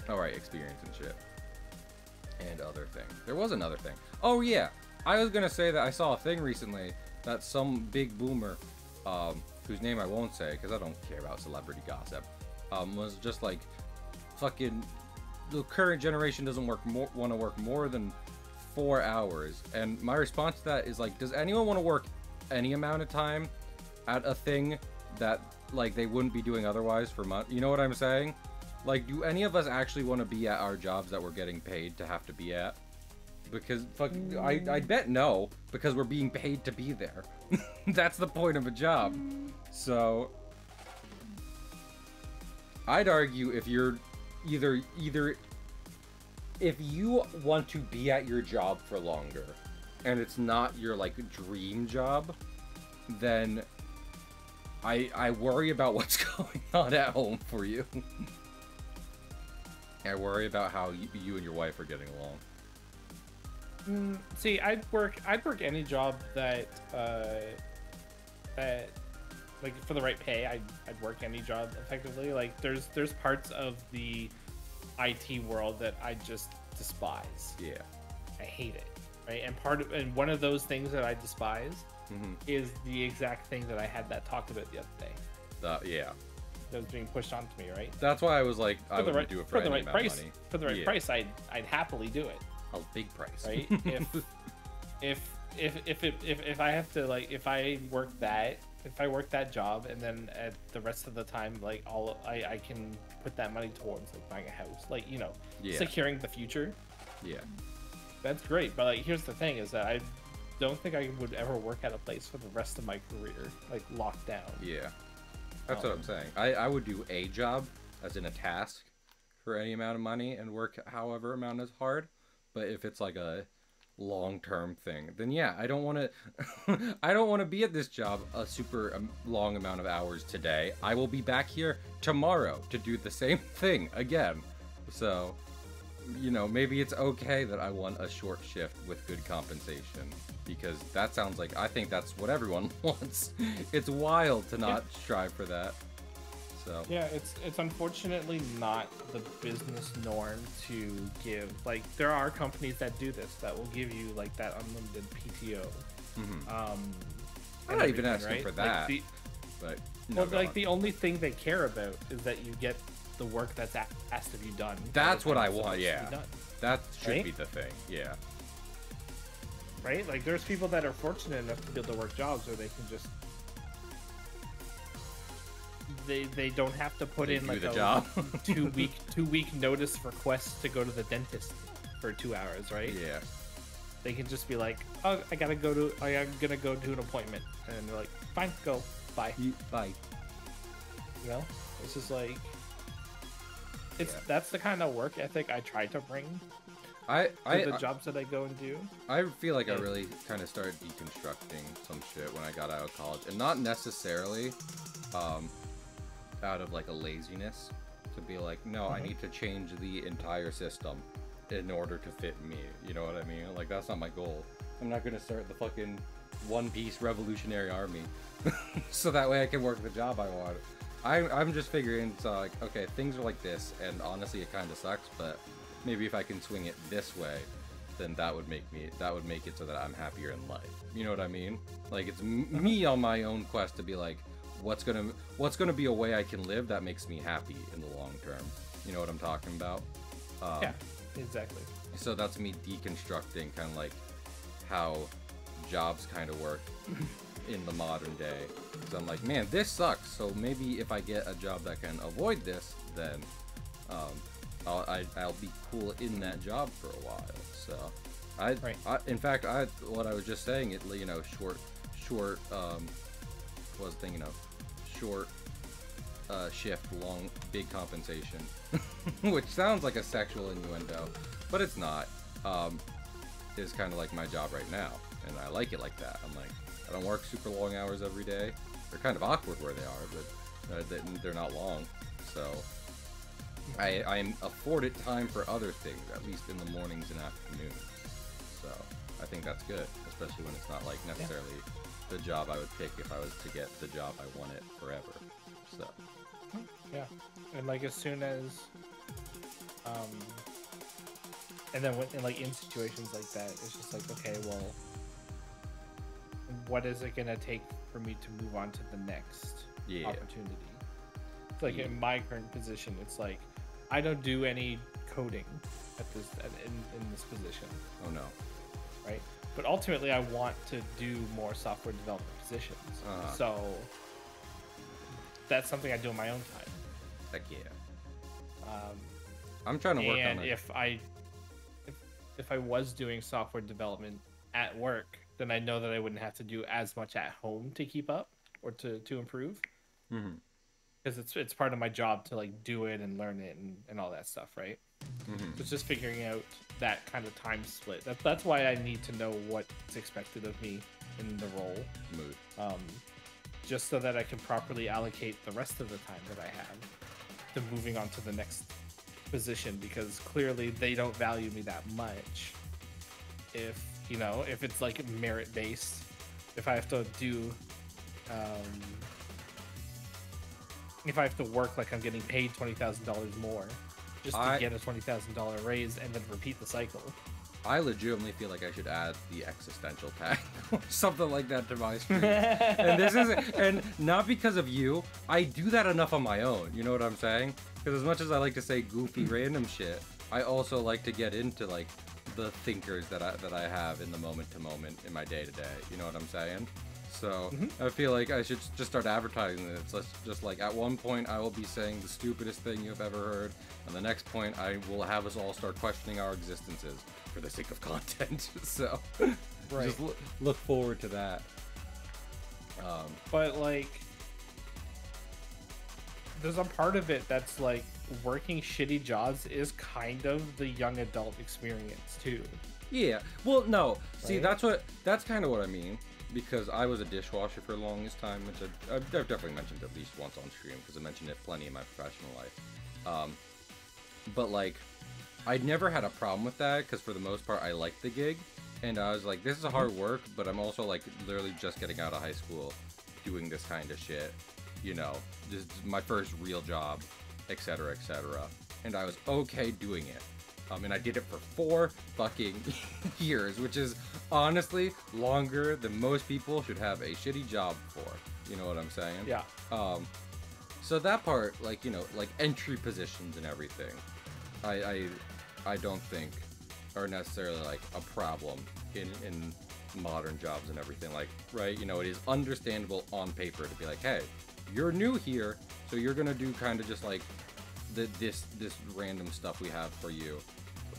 Oh right, experience and shit. And other thing. There was another thing. Oh yeah, I was gonna say that I saw a thing recently that some big boomer, whose name I won't say because I don't care about celebrity gossip, was just like, fucking, the current generation doesn't want to work more than 4 hours. And my response to that is like, does anyone want to work any amount of time at a thing that like they wouldn't be doing otherwise for months? You know what I'm saying? Like, do any of us actually want to be at our jobs that we're getting paid to have to be at? Because, fuck, I bet no, because we're being paid to be there. That's the point of a job. So, I'd argue if you're either, if you want to be at your job for longer, and it's not your, like, dream job, then I worry about what's going on at home for you. I worry about how you and your wife are getting along. See, I'd work any job that like for the right pay. I'd work any job effectively. Like there's parts of the IT world that I just despise. Yeah, I hate it. Right, and one of those things that I despise is the exact thing that I had that talked about the other day. Yeah. That was being pushed onto me, right? That's why I was like, I would do it for the right price. Money. For the right price, I'd happily do it. A big price, right? If I have to, like, if I work that job, and then at the rest of the time, like, I can put that money towards like buying a house, like, you know, securing the future. Yeah, that's great. But like, here's the thing: is that I don't think I would ever work at a place for the rest of my career, like locked down. Yeah. That's what I'm saying. I would do a job, as in a task, for any amount of money and work however amount is hard. But if it's like a long-term thing, then yeah, I don't want to. I don't want to be at this job a super long amount of hours today. I will be back here tomorrow to do the same thing again. So, you know, maybe it's okay that I want a short shift with good compensation. Because that sounds like, I think that's what everyone wants. It's wild to not strive for that. So yeah, it's unfortunately not the business norm to give, like, there are companies that do this, that will give you like that unlimited PTO. I'm not even asking for that. Like but no, well, like the only thing they care about is that you get the work that's asked of you done. That's what I want. Yeah, that should be the thing. Yeah. Right? Like, there's people that are fortunate enough to be able to work jobs where they can just... They don't have to put in, like, job. two week notice request to go to the dentist for 2 hours, right? Yeah. They can just be like, oh, I'm gonna go to an appointment. And they're like, fine, go. Bye. Bye. You know? It's just like... That's the kind of work ethic I try to bring the jobs that I go and do. I feel like I really kind of started deconstructing some shit when I got out of college, and not necessarily out of like a laziness to be like, no, I need to change the entire system in order to fit me. You know what I mean? Like, that's not my goal. I'm not gonna start the fucking One Piece Revolutionary Army so that way I can work the job I want. I'm just figuring, so like, okay, things are like this, and honestly, it kind of sucks, but maybe if I can swing it this way, then that would make it so that I'm happier in life. You know what I mean? Like, it's me on my own quest to be like, what's gonna be a way I can live that makes me happy in the long term. You know what I'm talking about? Yeah, exactly. So that's me deconstructing kind of like how jobs kind of work in the modern day. Because I'm like, man, this sucks. So maybe if I get a job that can avoid this, then I'll be cool in that job for a while. So in fact, what I was just saying, it, you know, short was thinking of short shift, long, big compensation, which sounds like a sexual innuendo, but it's not. Is kind of like my job right now, and I like it like that. I'm like, I don't work super long hours every day. They're kind of awkward where they are, but they're not long. So I'm afforded time for other things, at least in the mornings and afternoons. So I think that's good, especially when it's not like necessarily the job I would pick if I was to get the job I wanted forever. So yeah, and like as soon as And then when, in situations like that, it's just like, okay, well, what is it gonna take for me to move on to the next opportunity? It's like in my current position, it's like I don't do any coding in this position. Oh no. Right? But ultimately, I want to do more software development positions. So that's something I do in my own time. Heck yeah. I'm trying to work on it. And if I was doing software development at work, then I know that I wouldn't have to do as much at home to keep up or to improve. Because it's part of my job to like do it and learn it and all that stuff, right? So it's just figuring out that kind of time split. That's why I need to know what's expected of me in the role. Just so that I can properly allocate the rest of the time that I have to moving on to the next position, because clearly they don't value me that much. If it's like merit based, if I have to do if I have to work like I'm getting paid $20,000 more just to get a $20,000 raise and then repeat the cycle. I legitimately feel like I should add the existential tag or something like that to my stream. And not because of you. I do that enough on my own. You know what I'm saying? Because as much as I like to say goofy random shit, I also like to get into like the thinkers that I have in the moment to moment in my day to day. You know what I'm saying? So I feel like I should just start advertising it. It's just like at one point I will be saying the stupidest thing you've ever heard, and the next point I will have us all start questioning our existences for the sake of content. So just look forward to that. But like, there's a part of it that's like working shitty jobs is kind of the young adult experience too. Yeah. Well, no. See, that's kind of what I mean. Because I was a dishwasher for the longest time, which I've definitely mentioned at least once on stream, because I mentioned it plenty in my professional life. But like, I'd never had a problem with that, because for the most part, I liked the gig. And I was like, this is a hard work, but I'm also like literally just getting out of high school doing this kind of shit. You know, this is my first real job, etc., etc. And I was okay doing it. And I did it for 4 fucking years, which is honestly longer than most people should have a shitty job for. You know what I'm saying? Yeah. So that part, like, you know, like entry positions and everything, I don't think are necessarily like a problem in modern jobs and everything. Like, right? You know, it is understandable on paper to be like, hey, you're new here, so you're gonna do kind of just like this random stuff we have for you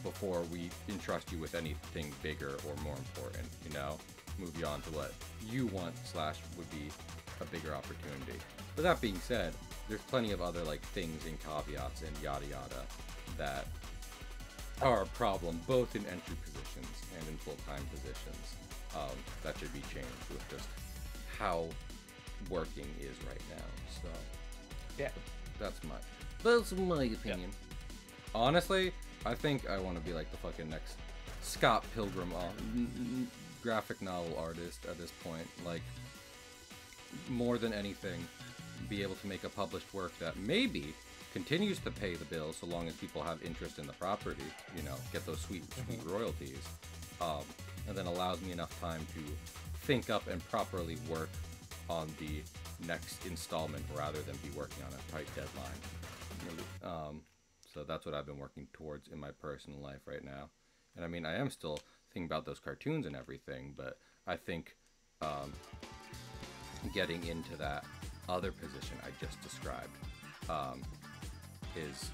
before we entrust you with anything bigger or more important, you know? Move you on to what you want / would be a bigger opportunity. But that being said, there's plenty of other like things and caveats and yada yada that are a problem both in entry positions and in full-time positions that should be changed with just how working is right now. So yeah, that's my opinion. Honestly, I think I want to be like the fucking next Scott Pilgrim graphic novel artist at this point. Like, more than anything, be able to make a published work that maybe continues to pay the bills so long as people have interest in the property, you know, get those sweet royalties, and then allows me enough time to think up and properly work on the next installment rather than be working on a tight deadline. So that's what I've been working towards in my personal life right now. And I mean, I am still thinking about those cartoons and everything, but I think getting into that other position I just described is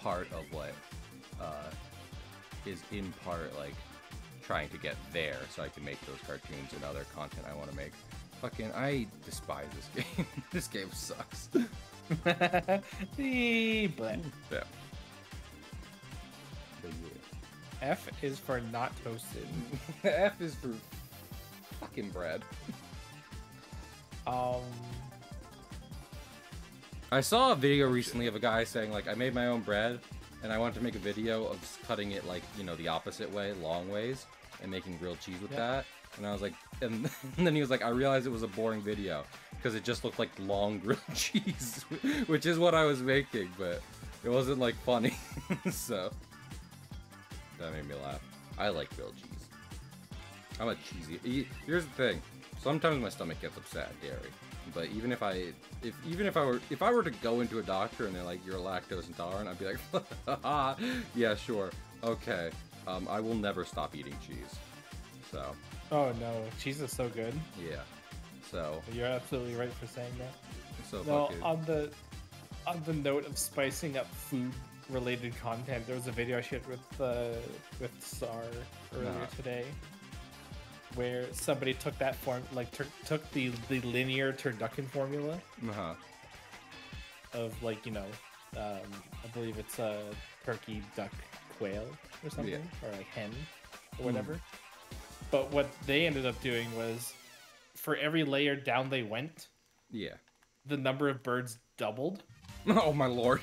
part of what is in part like trying to get there so I can make those cartoons and other content I want to make. Fucking, I despise this game. This game sucks. But Yeah. F is for not toasted. F is for fucking bread. I saw a video recently of a guy saying like, I made my own bread and I wanted to make a video of cutting it like, you know, the opposite way, long ways, and making grilled cheese with that. And I was like, and then he was like, I realized it was a boring video because it just looked like long grilled cheese, which is what I was making, but it wasn't like funny. So That made me laugh. I like grilled cheese. I'm a cheesy. Here's the thing. Sometimes my stomach gets upset at dairy. But even if I were to go into a doctor and they're like, you're lactose intolerant, I'd be like, yeah, sure, okay. I will never stop eating cheese. So. Oh no, cheese is so good. Yeah. So. You're absolutely right for saying that. So no, on the note of spicing up food related content, there was a video I shared with Sar earlier today, where somebody took that took the linear turducken formula of like, you know, I believe it's a turkey, duck, quail or something, or like hen or whatever. But what they ended up doing was, for every layer down they went, the number of birds doubled. Oh my lord!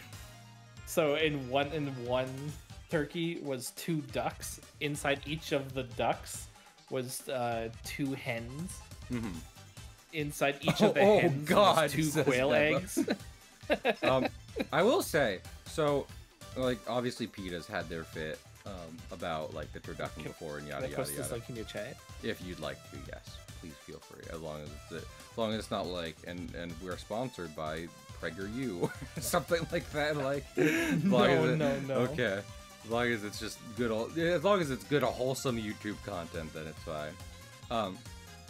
So in one turkey was 2 ducks. Inside each of the ducks was 2 hens. Inside each of the hens was 2 quail eggs. I will say, so like obviously PETA's had their fit about like the turducken before and yada yada yada. Can you chat? If you'd like to, yes, please feel free. As long as it's not like and we're sponsored by PragerU something like that. Like no. Okay. As long as it's just good, as long as it's good, wholesome YouTube content, then it's fine.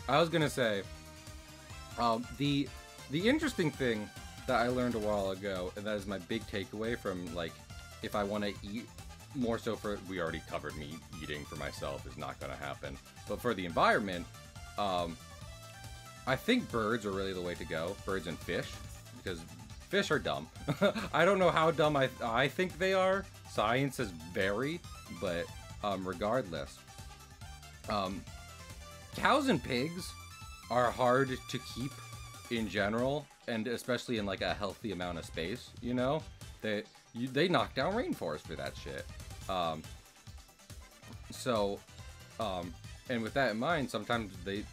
I was gonna say, the interesting thing that I learned a while ago, and that is my big takeaway from like, if I want to eat more so for, we already covered me eating for myself is not gonna happen, but for the environment, I think birds are really the way to go. Birds and fish, because fish are dumb. I don't know how dumb I think they are. Sciences vary, but regardless, cows and pigs are hard to keep in general, and especially in like a healthy amount of space. You know, they knock down rainforest for that shit. And with that in mind, sometimes the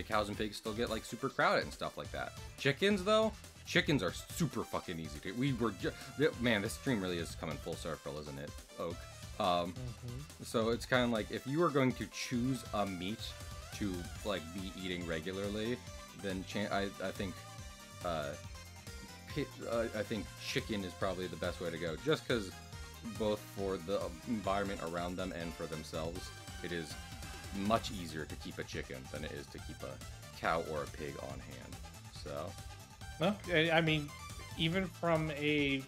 cows and pigs still get like super crowded and stuff like that. Chickens though. Chickens are super fucking easy to. Man, this stream really is coming full circle, isn't it, Oak? So it's kind of like, if you are going to choose a meat to like be eating regularly, then I think chicken is probably the best way to go. Just because both for the environment around them and for themselves, it is much easier to keep a chicken than it is to keep a cow or a pig on hand. So. Well, I mean, even from a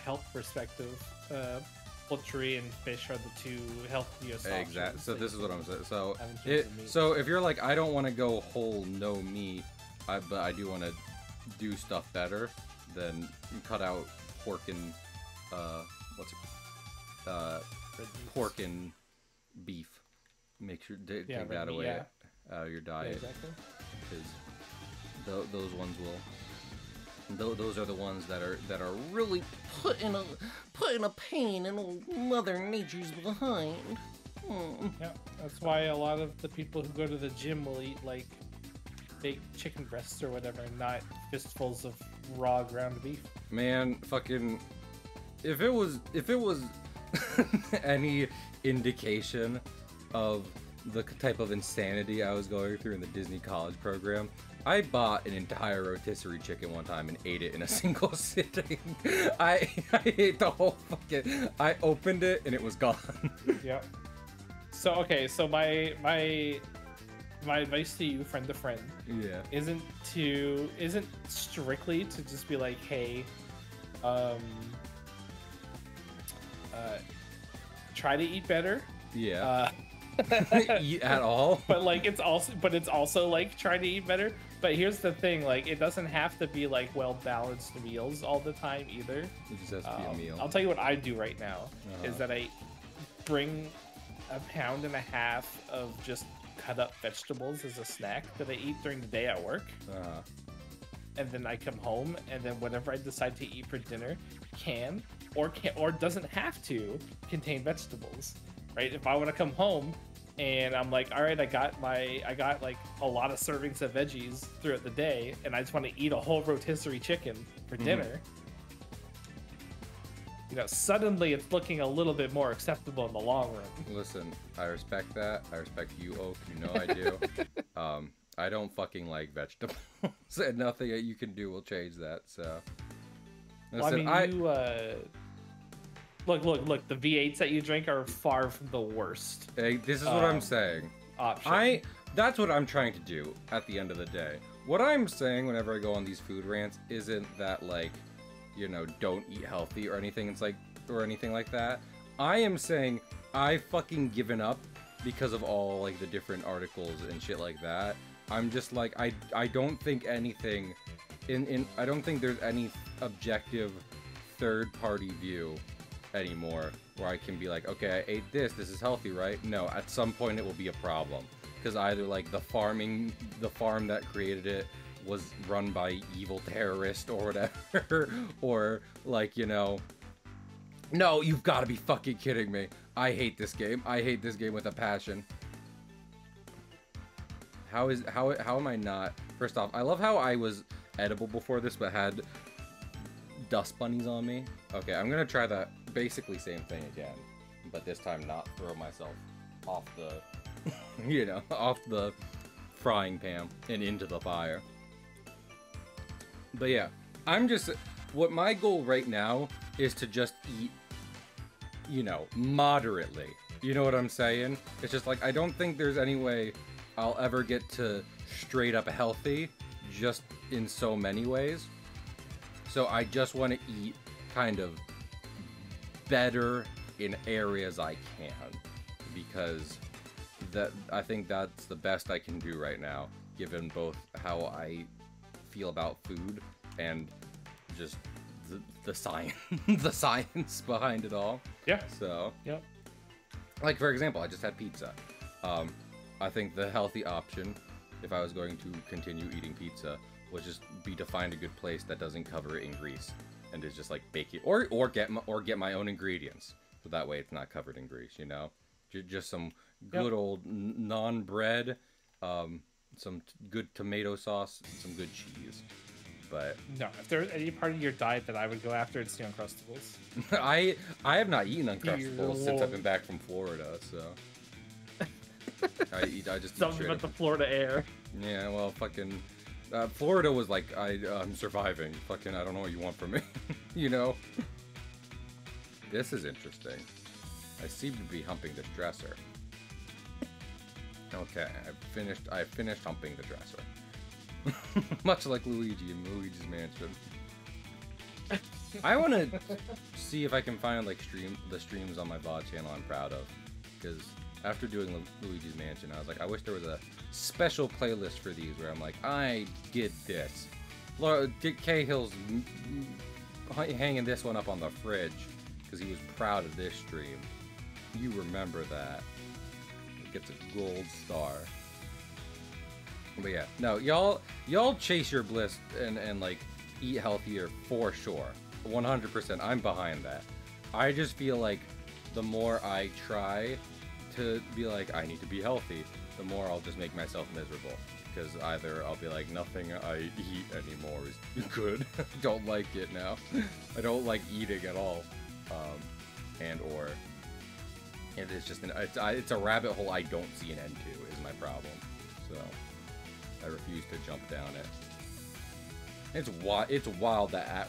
health perspective, poultry and fish are the 2 healthiest options. Exactly. So this is what I'm saying. So if you're like, I don't want to go whole no meat, but I do want to do stuff better, then cut out pork and pork and beef. Make sure take that away out of your diet. Yeah, exactly. Those ones will. Those are the ones that are really putting a pain in old Mother Nature's behind. Yeah, that's why a lot of the people who go to the gym will eat like baked chicken breasts or whatever, and not fistfuls of raw ground beef. Man, fucking, if it was any indication of the type of insanity I was going through in the Disney college program, I bought an entire rotisserie chicken one time and ate it in a single sitting. I ate the whole fucking. I opened it and it was gone. Yep. So okay, so my advice to you, friend to friend, isn't strictly to just be like, hey, try to eat better. Yeah. Eat at all. But like it's also like try to eat better. But here's the thing, like, it doesn't have to be like well-balanced meals all the time either. It just has to be a meal. I'll tell you what I do right now is that I bring 1.5 pounds of just cut up vegetables as a snack that I eat during the day at work. And then I come home, and then whatever I decide to eat for dinner can or doesn't have to contain vegetables, right? If I want to come home and I'm like, all right, I got like a lot of servings of veggies throughout the day, and I just want to eat a whole rotisserie chicken for dinner. suddenly it's looking a little bit more acceptable in the long run. Listen, I respect that. I respect you, Oak. You know I do. I don't fucking like vegetables, and nothing that you can do will change that. So, listen, well, I mean, look. The V8s that you drink are far from the worst. Hey, this is what I'm saying. Option. That's what I'm trying to do at the end of the day. What I'm saying whenever I go on these food rants isn't that, like, don't eat healthy or anything. It's like, or anything like that. I am saying I've fucking given up because of all, like, the different articles and shit like that. I'm just like, I don't think anything I don't think there's any objective third-party view anymore where I can be like, okay, I ate this is healthy, right? No, at some point it will be a problem. Because either, like, the farm that created it was run by evil terrorists or whatever, or, like, no, you've got to be fucking kidding me. I hate this game. I hate this game with a passion. How am I not? First off, I love how I was edible before this, but had dust bunnies on me. Okay, I'm gonna try that basically same thing again, but this time not throw myself off the off the frying pan and into the fire. But yeah, what my goal right now is to just eat, moderately. You know what I'm saying? It's just like, I don't think there's any way I'll ever get to straight up healthy just in so many ways. So I just want to eat kind of better in areas I can, because I think that's the best I can do right now, given both how I feel about food and just the science, the science behind it all. Yeah. So. Yep. Like, for example, I just had pizza. I think the healthy option, if I was going to continue eating pizza, would just be to find a good place that doesn't cover it in grease, and is just like bake it, or get my own ingredients, so that way it's not covered in grease. Just some good old non-bread, some good tomato sauce, some good cheese. But no, if there's any part of your diet that I would go after, it's the Uncrustables. I have not eaten Uncrustables since I've been back from Florida, so I just eat something about the Florida air. Yeah, well, fucking Florida was like, I'm surviving. Fucking, I don't know what you want from me. This is interesting. I seem to be humping this dresser. Okay, I finished humping the dresser. Much like Luigi in Luigi's Mansion. I want to see if I can find, like, the streams on my VOD channel I'm proud of, because after doing Luigi's Mansion, I was like, I wish there was a special playlist for these where I'm like, I did this. Dick Cahill's hanging this one up on the fridge because he was proud of this stream. You remember that. It gets a gold star. But yeah, no, y'all chase your bliss and like eat healthier for sure. 100%, I'm behind that. I just feel like the more I try to be like, I need to be healthy, the more I'll just make myself miserable. Because either I'll be like, nothing I eat anymore is good. I don't like it now. I don't like eating at all. Or it is just it's a rabbit hole I don't see an end to is my problem. So I refuse to jump down it. It's wild that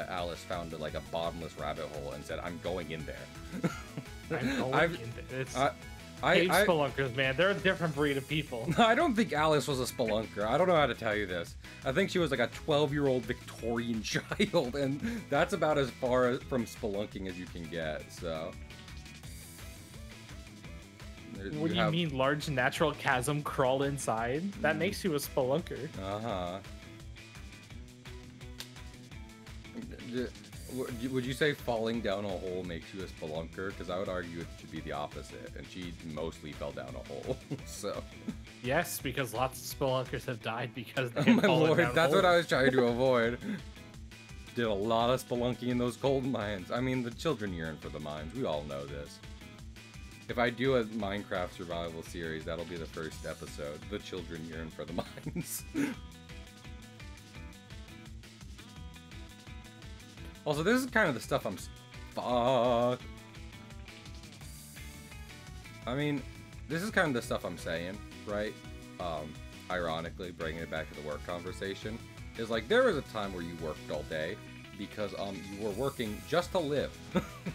Alice found like a bottomless rabbit hole and said, I'm going in there. I'm going in there. It's cave spelunkers, man. They're a different breed of people. I don't think Alice was a spelunker. I don't know how to tell you this. I think she was like a 12-year-old Victorian child, and that's about as far from spelunking as you can get, so. What do you mean, large natural chasm crawl inside? That makes you a spelunker. Uh-huh. Would you say falling down a hole makes you a spelunker? Because I would argue it should be the opposite, and she mostly fell down a hole, so. Yes, because lots of spelunkers have died because they oh my lord, that's what I was trying to avoid. Did a lot of spelunking in those gold mines. I mean, the children yearn for the mines. We all know this. If I do a Minecraft survival series, that'll be the first episode. The children yearn for the mines. Also, this is kind of the stuff Fuck. I mean, this is kind of the stuff I'm saying, right? Ironically, bringing it back to the work conversation, is like, there was a time where you worked all day because, you were working just to live,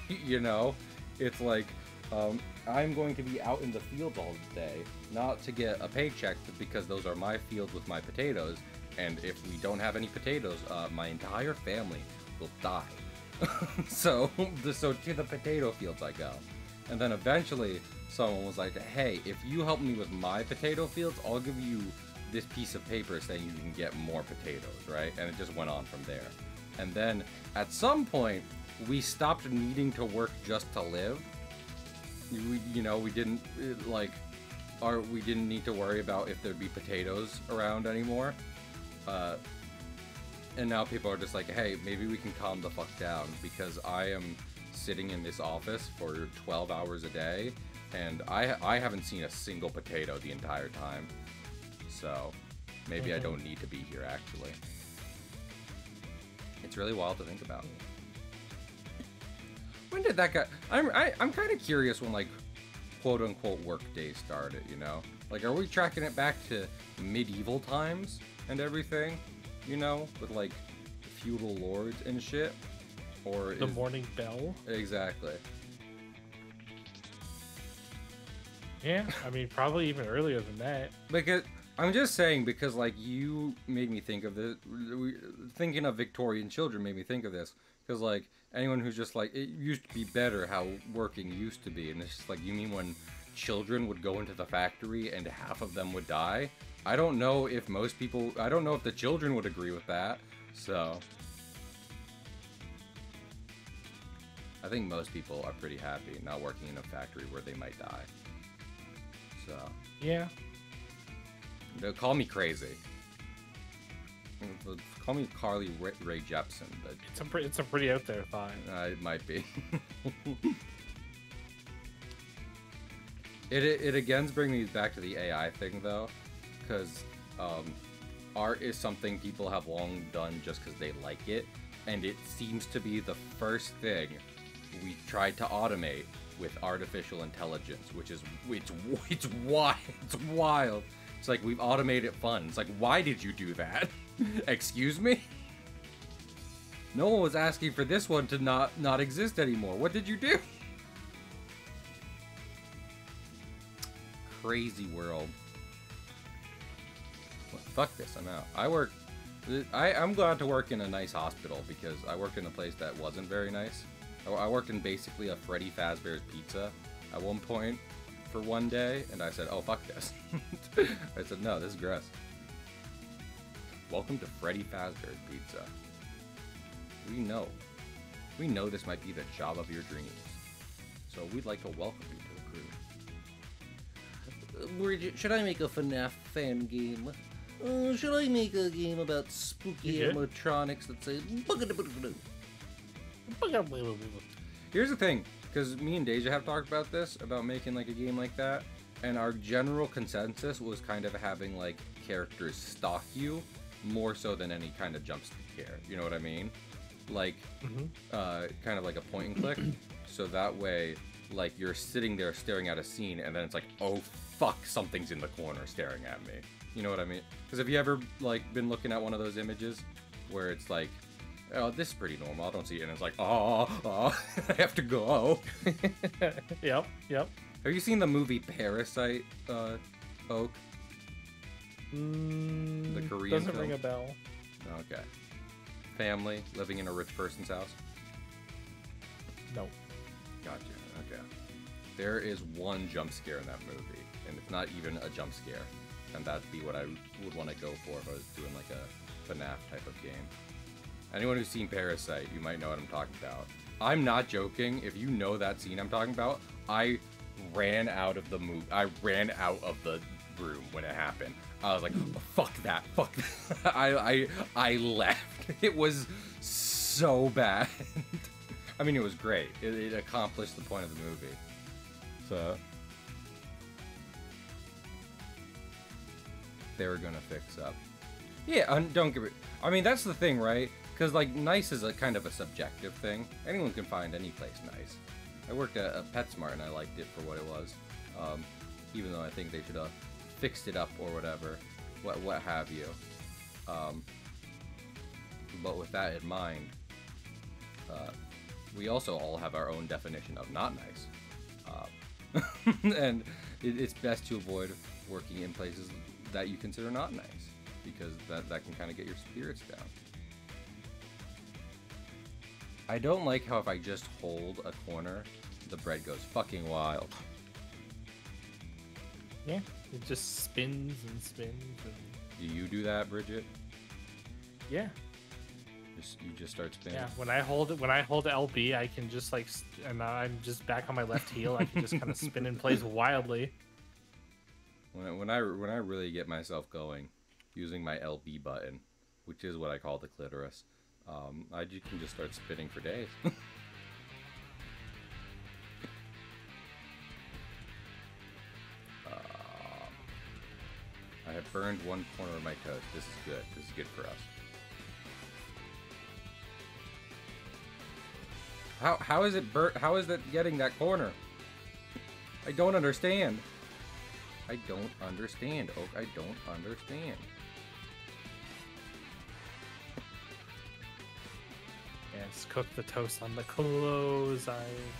you know? It's like, I'm going to be out in the fields all day, not to get a paycheck, because those are my fields with my potatoes, and if we don't have any potatoes, my entire family will die. so to the potato fields I go. And then eventually, someone was like, hey, if you help me with my potato fields, I'll give you this piece of paper saying you can get more potatoes, right? And it just went on from there. And then, at some point, we stopped needing to work just to live. You know, we didn't, we didn't need to worry about if there'd be potatoes around anymore. And now people are just like, hey, maybe we can calm the fuck down, because I am sitting in this office for 12 hours a day, and I haven't seen a single potato the entire time. So, maybe I don't need to be here, actually. It's really wild to think about. When did that guy... I'm kind of curious when, like, quote-unquote work day started, you know? Like, are we tracking it back to medieval times and everything? You know? With, like, feudal lords and shit? Or the morning bell? Exactly. Yeah, I mean, probably even earlier than that. Because... I'm just saying, because, like, you made me think of this. Thinking of Victorian children made me think of this. Because, like, anyone who's just like, it used to be better how working used to be. And it's just like, you mean when children would go into the factory and half of them would die? I don't know if most people, I don't know if the children would agree with that. So, I think most people are pretty happy not working in a factory where they might die. So. Yeah. They'll call me crazy. Call me Carly Rae Jepsen, but it's a pretty out there thought. It might be. it again brings me back to the AI thing though, because art is something people have long done just because they like it, and it seems to be the first thing we tried to automate with artificial intelligence, which is it's wild. It's like, we've automated fun. It's like, why did you do that? Excuse me? No one was asking for this one to not exist anymore. What did you do? Crazy world. Well, fuck this, I'm out. I'm glad to work in a nice hospital, because I worked in a place that wasn't very nice. I worked in basically a Freddy Fazbear's Pizza at one point for one day, and I said, oh, fuck this. I said, no, this is gross. Welcome to Freddy Fazbear's Pizza. We know this might be the job of your dreams, so we'd like to welcome you to the crew. Bridget, should I make a FNAF fan game? Should I make a game about spooky animatronics that say... Here's the thing. Because me and Deja have talked about this, about making like a game like that, and our general consensus was kind of having like characters stalk you more so than any kind of jump scare. You know what I mean? Like, kind of like a point and click. So that way, like, you're sitting there staring at a scene, and then it's like, oh fuck, something's in the corner staring at me. You know what I mean? Because have you ever like been looking at one of those images where it's like, oh, this is pretty normal, I don't see it, and it's like, oh, I have to go. Yep. Have you seen the movie Parasite, Oak? The Korean doesn't film? ring a bell. Okay. Family living in a rich person's house? No. Gotcha, okay. There is one jump scare in that movie, and it's not even a jump scare. And that'd be what I would want to go for if I was doing like a FNAF type of game. Anyone who's seen Parasite, you might know what I'm talking about. I'm not joking. If you know that scene I'm talking about, I ran out of the room when it happened. I was like, oh, fuck that. I left. It was so bad. I mean, it was great. It accomplished the point of the movie. So they were gonna fix up. Yeah, don't give it. I mean, that's the thing, right? Because, like, nice is a kind of a subjective thing. Anyone can find any place nice. I worked at a PetSmart and I liked it for what it was. Even though I think they should have fixed it up or whatever. What have you. But with that in mind, we also all have our own definition of not nice. And it's best to avoid working in places that you consider not nice. Because that can kind of get your spirits down. I don't like how if I just hold a corner, the bread goes fucking wild. Yeah, it just spins and spins. And... Do you do that, Bridget? Yeah. You just start spinning. Yeah. When I hold LB, I can just like, and I'm just back on my left heel. I can just kind of spin in place wildly. When I really get myself going, using my LB button, which is what I call the clitoris. I can just start spinning for days. I have burned one corner of my toast. This is good. This is good for us. How is it burnt? How is that getting that corner? I don't understand. I don't understand, Oak. I don't understand. Yes, cook the toast on the clothes iron.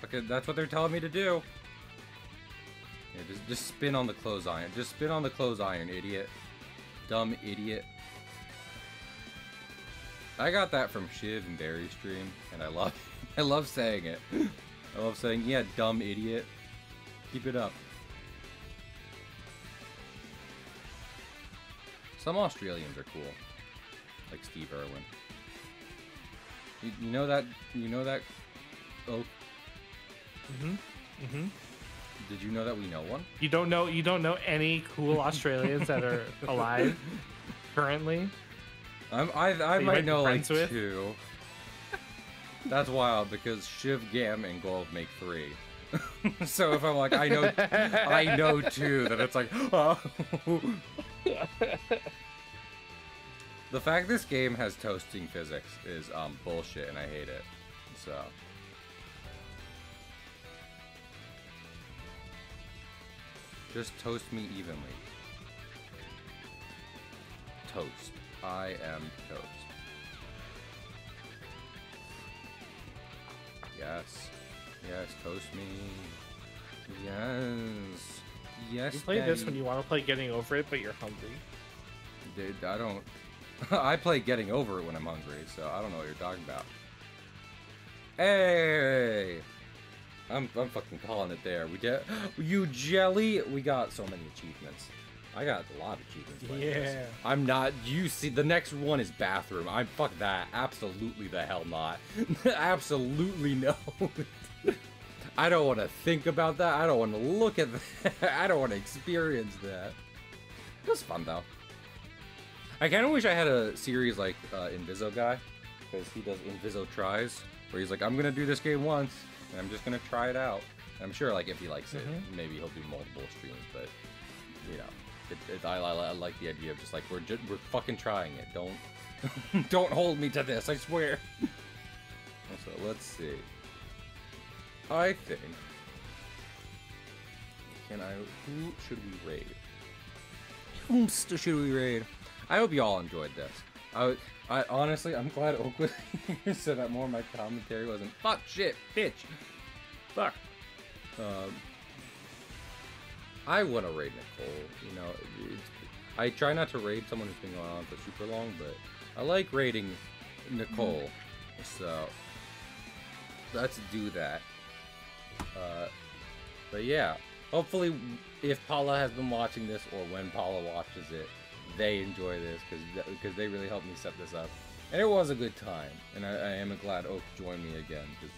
Okay, that's what they're telling me to do. Yeah, just spin on the clothes iron. Just spin on the clothes iron, idiot. Dumb idiot. I got that from Shiv and Barry Stream, and I love saying it. I love saying, yeah, dumb idiot. Keep it up. Some Australians are cool, like Steve Irwin. You know that? Oh. Did you know that we know one? You don't know any cool Australians that are alive currently? I might know like with? 2. That's wild because Shiv, Gam, and Gold make 3. So if I'm like, I know 2, then it's like, oh. The fact this game has toasting physics is bullshit, and I hate it. So. Just toast me evenly. Toast. I am toast. Yes. Yes, toast me. Yes. Yes, You play this when you want to play Getting Over It, but you're hungry. Dude, I don't... I play Getting Over It when I'm hungry, so I don't know what you're talking about. Hey! I'm fucking calling it there. You jelly! We got so many achievements. I got a lot of achievements like this. I'm not... You see, the next one is bathroom. Fuck that. Absolutely the hell not. Absolutely no. I don't want to think about that. I don't want to look at that. I don't want to experience that. It was fun, though. I kind of wish I had a series like Inviso Guy, because he does Inviso Tries, where he's like, I'm going to do this game once, and I'm just going to try it out. And I'm sure, like, if he likes it, maybe he'll do multiple streams, but, you know, I like the idea of just like, we're fucking trying it. Don't hold me to this, I swear. So, let's see. I think, who should we raid? Whom should we raid? I hope you all enjoyed this. I honestly, I'm glad Oak was here so that more of my commentary wasn't fuck, shit, bitch, fuck. I want to raid Nicole, you know. I try not to raid someone who's been going on for super long, but I like raiding Nicole, so let's do that. But yeah, hopefully if Paula has been watching this or when Paula watches it, they enjoy this because they really helped me set this up. And it was a good time, and I am glad Oak joined me again because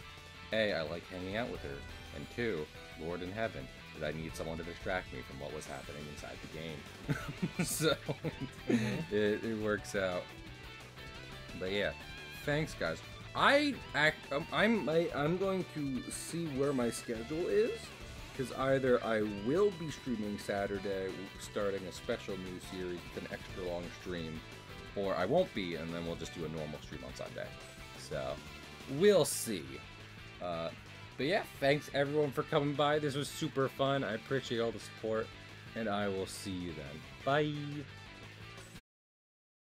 A, I like hanging out with her, and 2, Lord in heaven, that I need someone to distract me from what was happening inside the game. So it works out. But yeah, thanks guys. I'm going to see where my schedule is, because either I will be streaming Saturday, starting a special new series with an extra long stream, or I won't be, and then we'll just do a normal stream on Sunday. So, we'll see. But yeah, thanks everyone for coming by. This was super fun. I appreciate all the support, and I will see you then. Bye!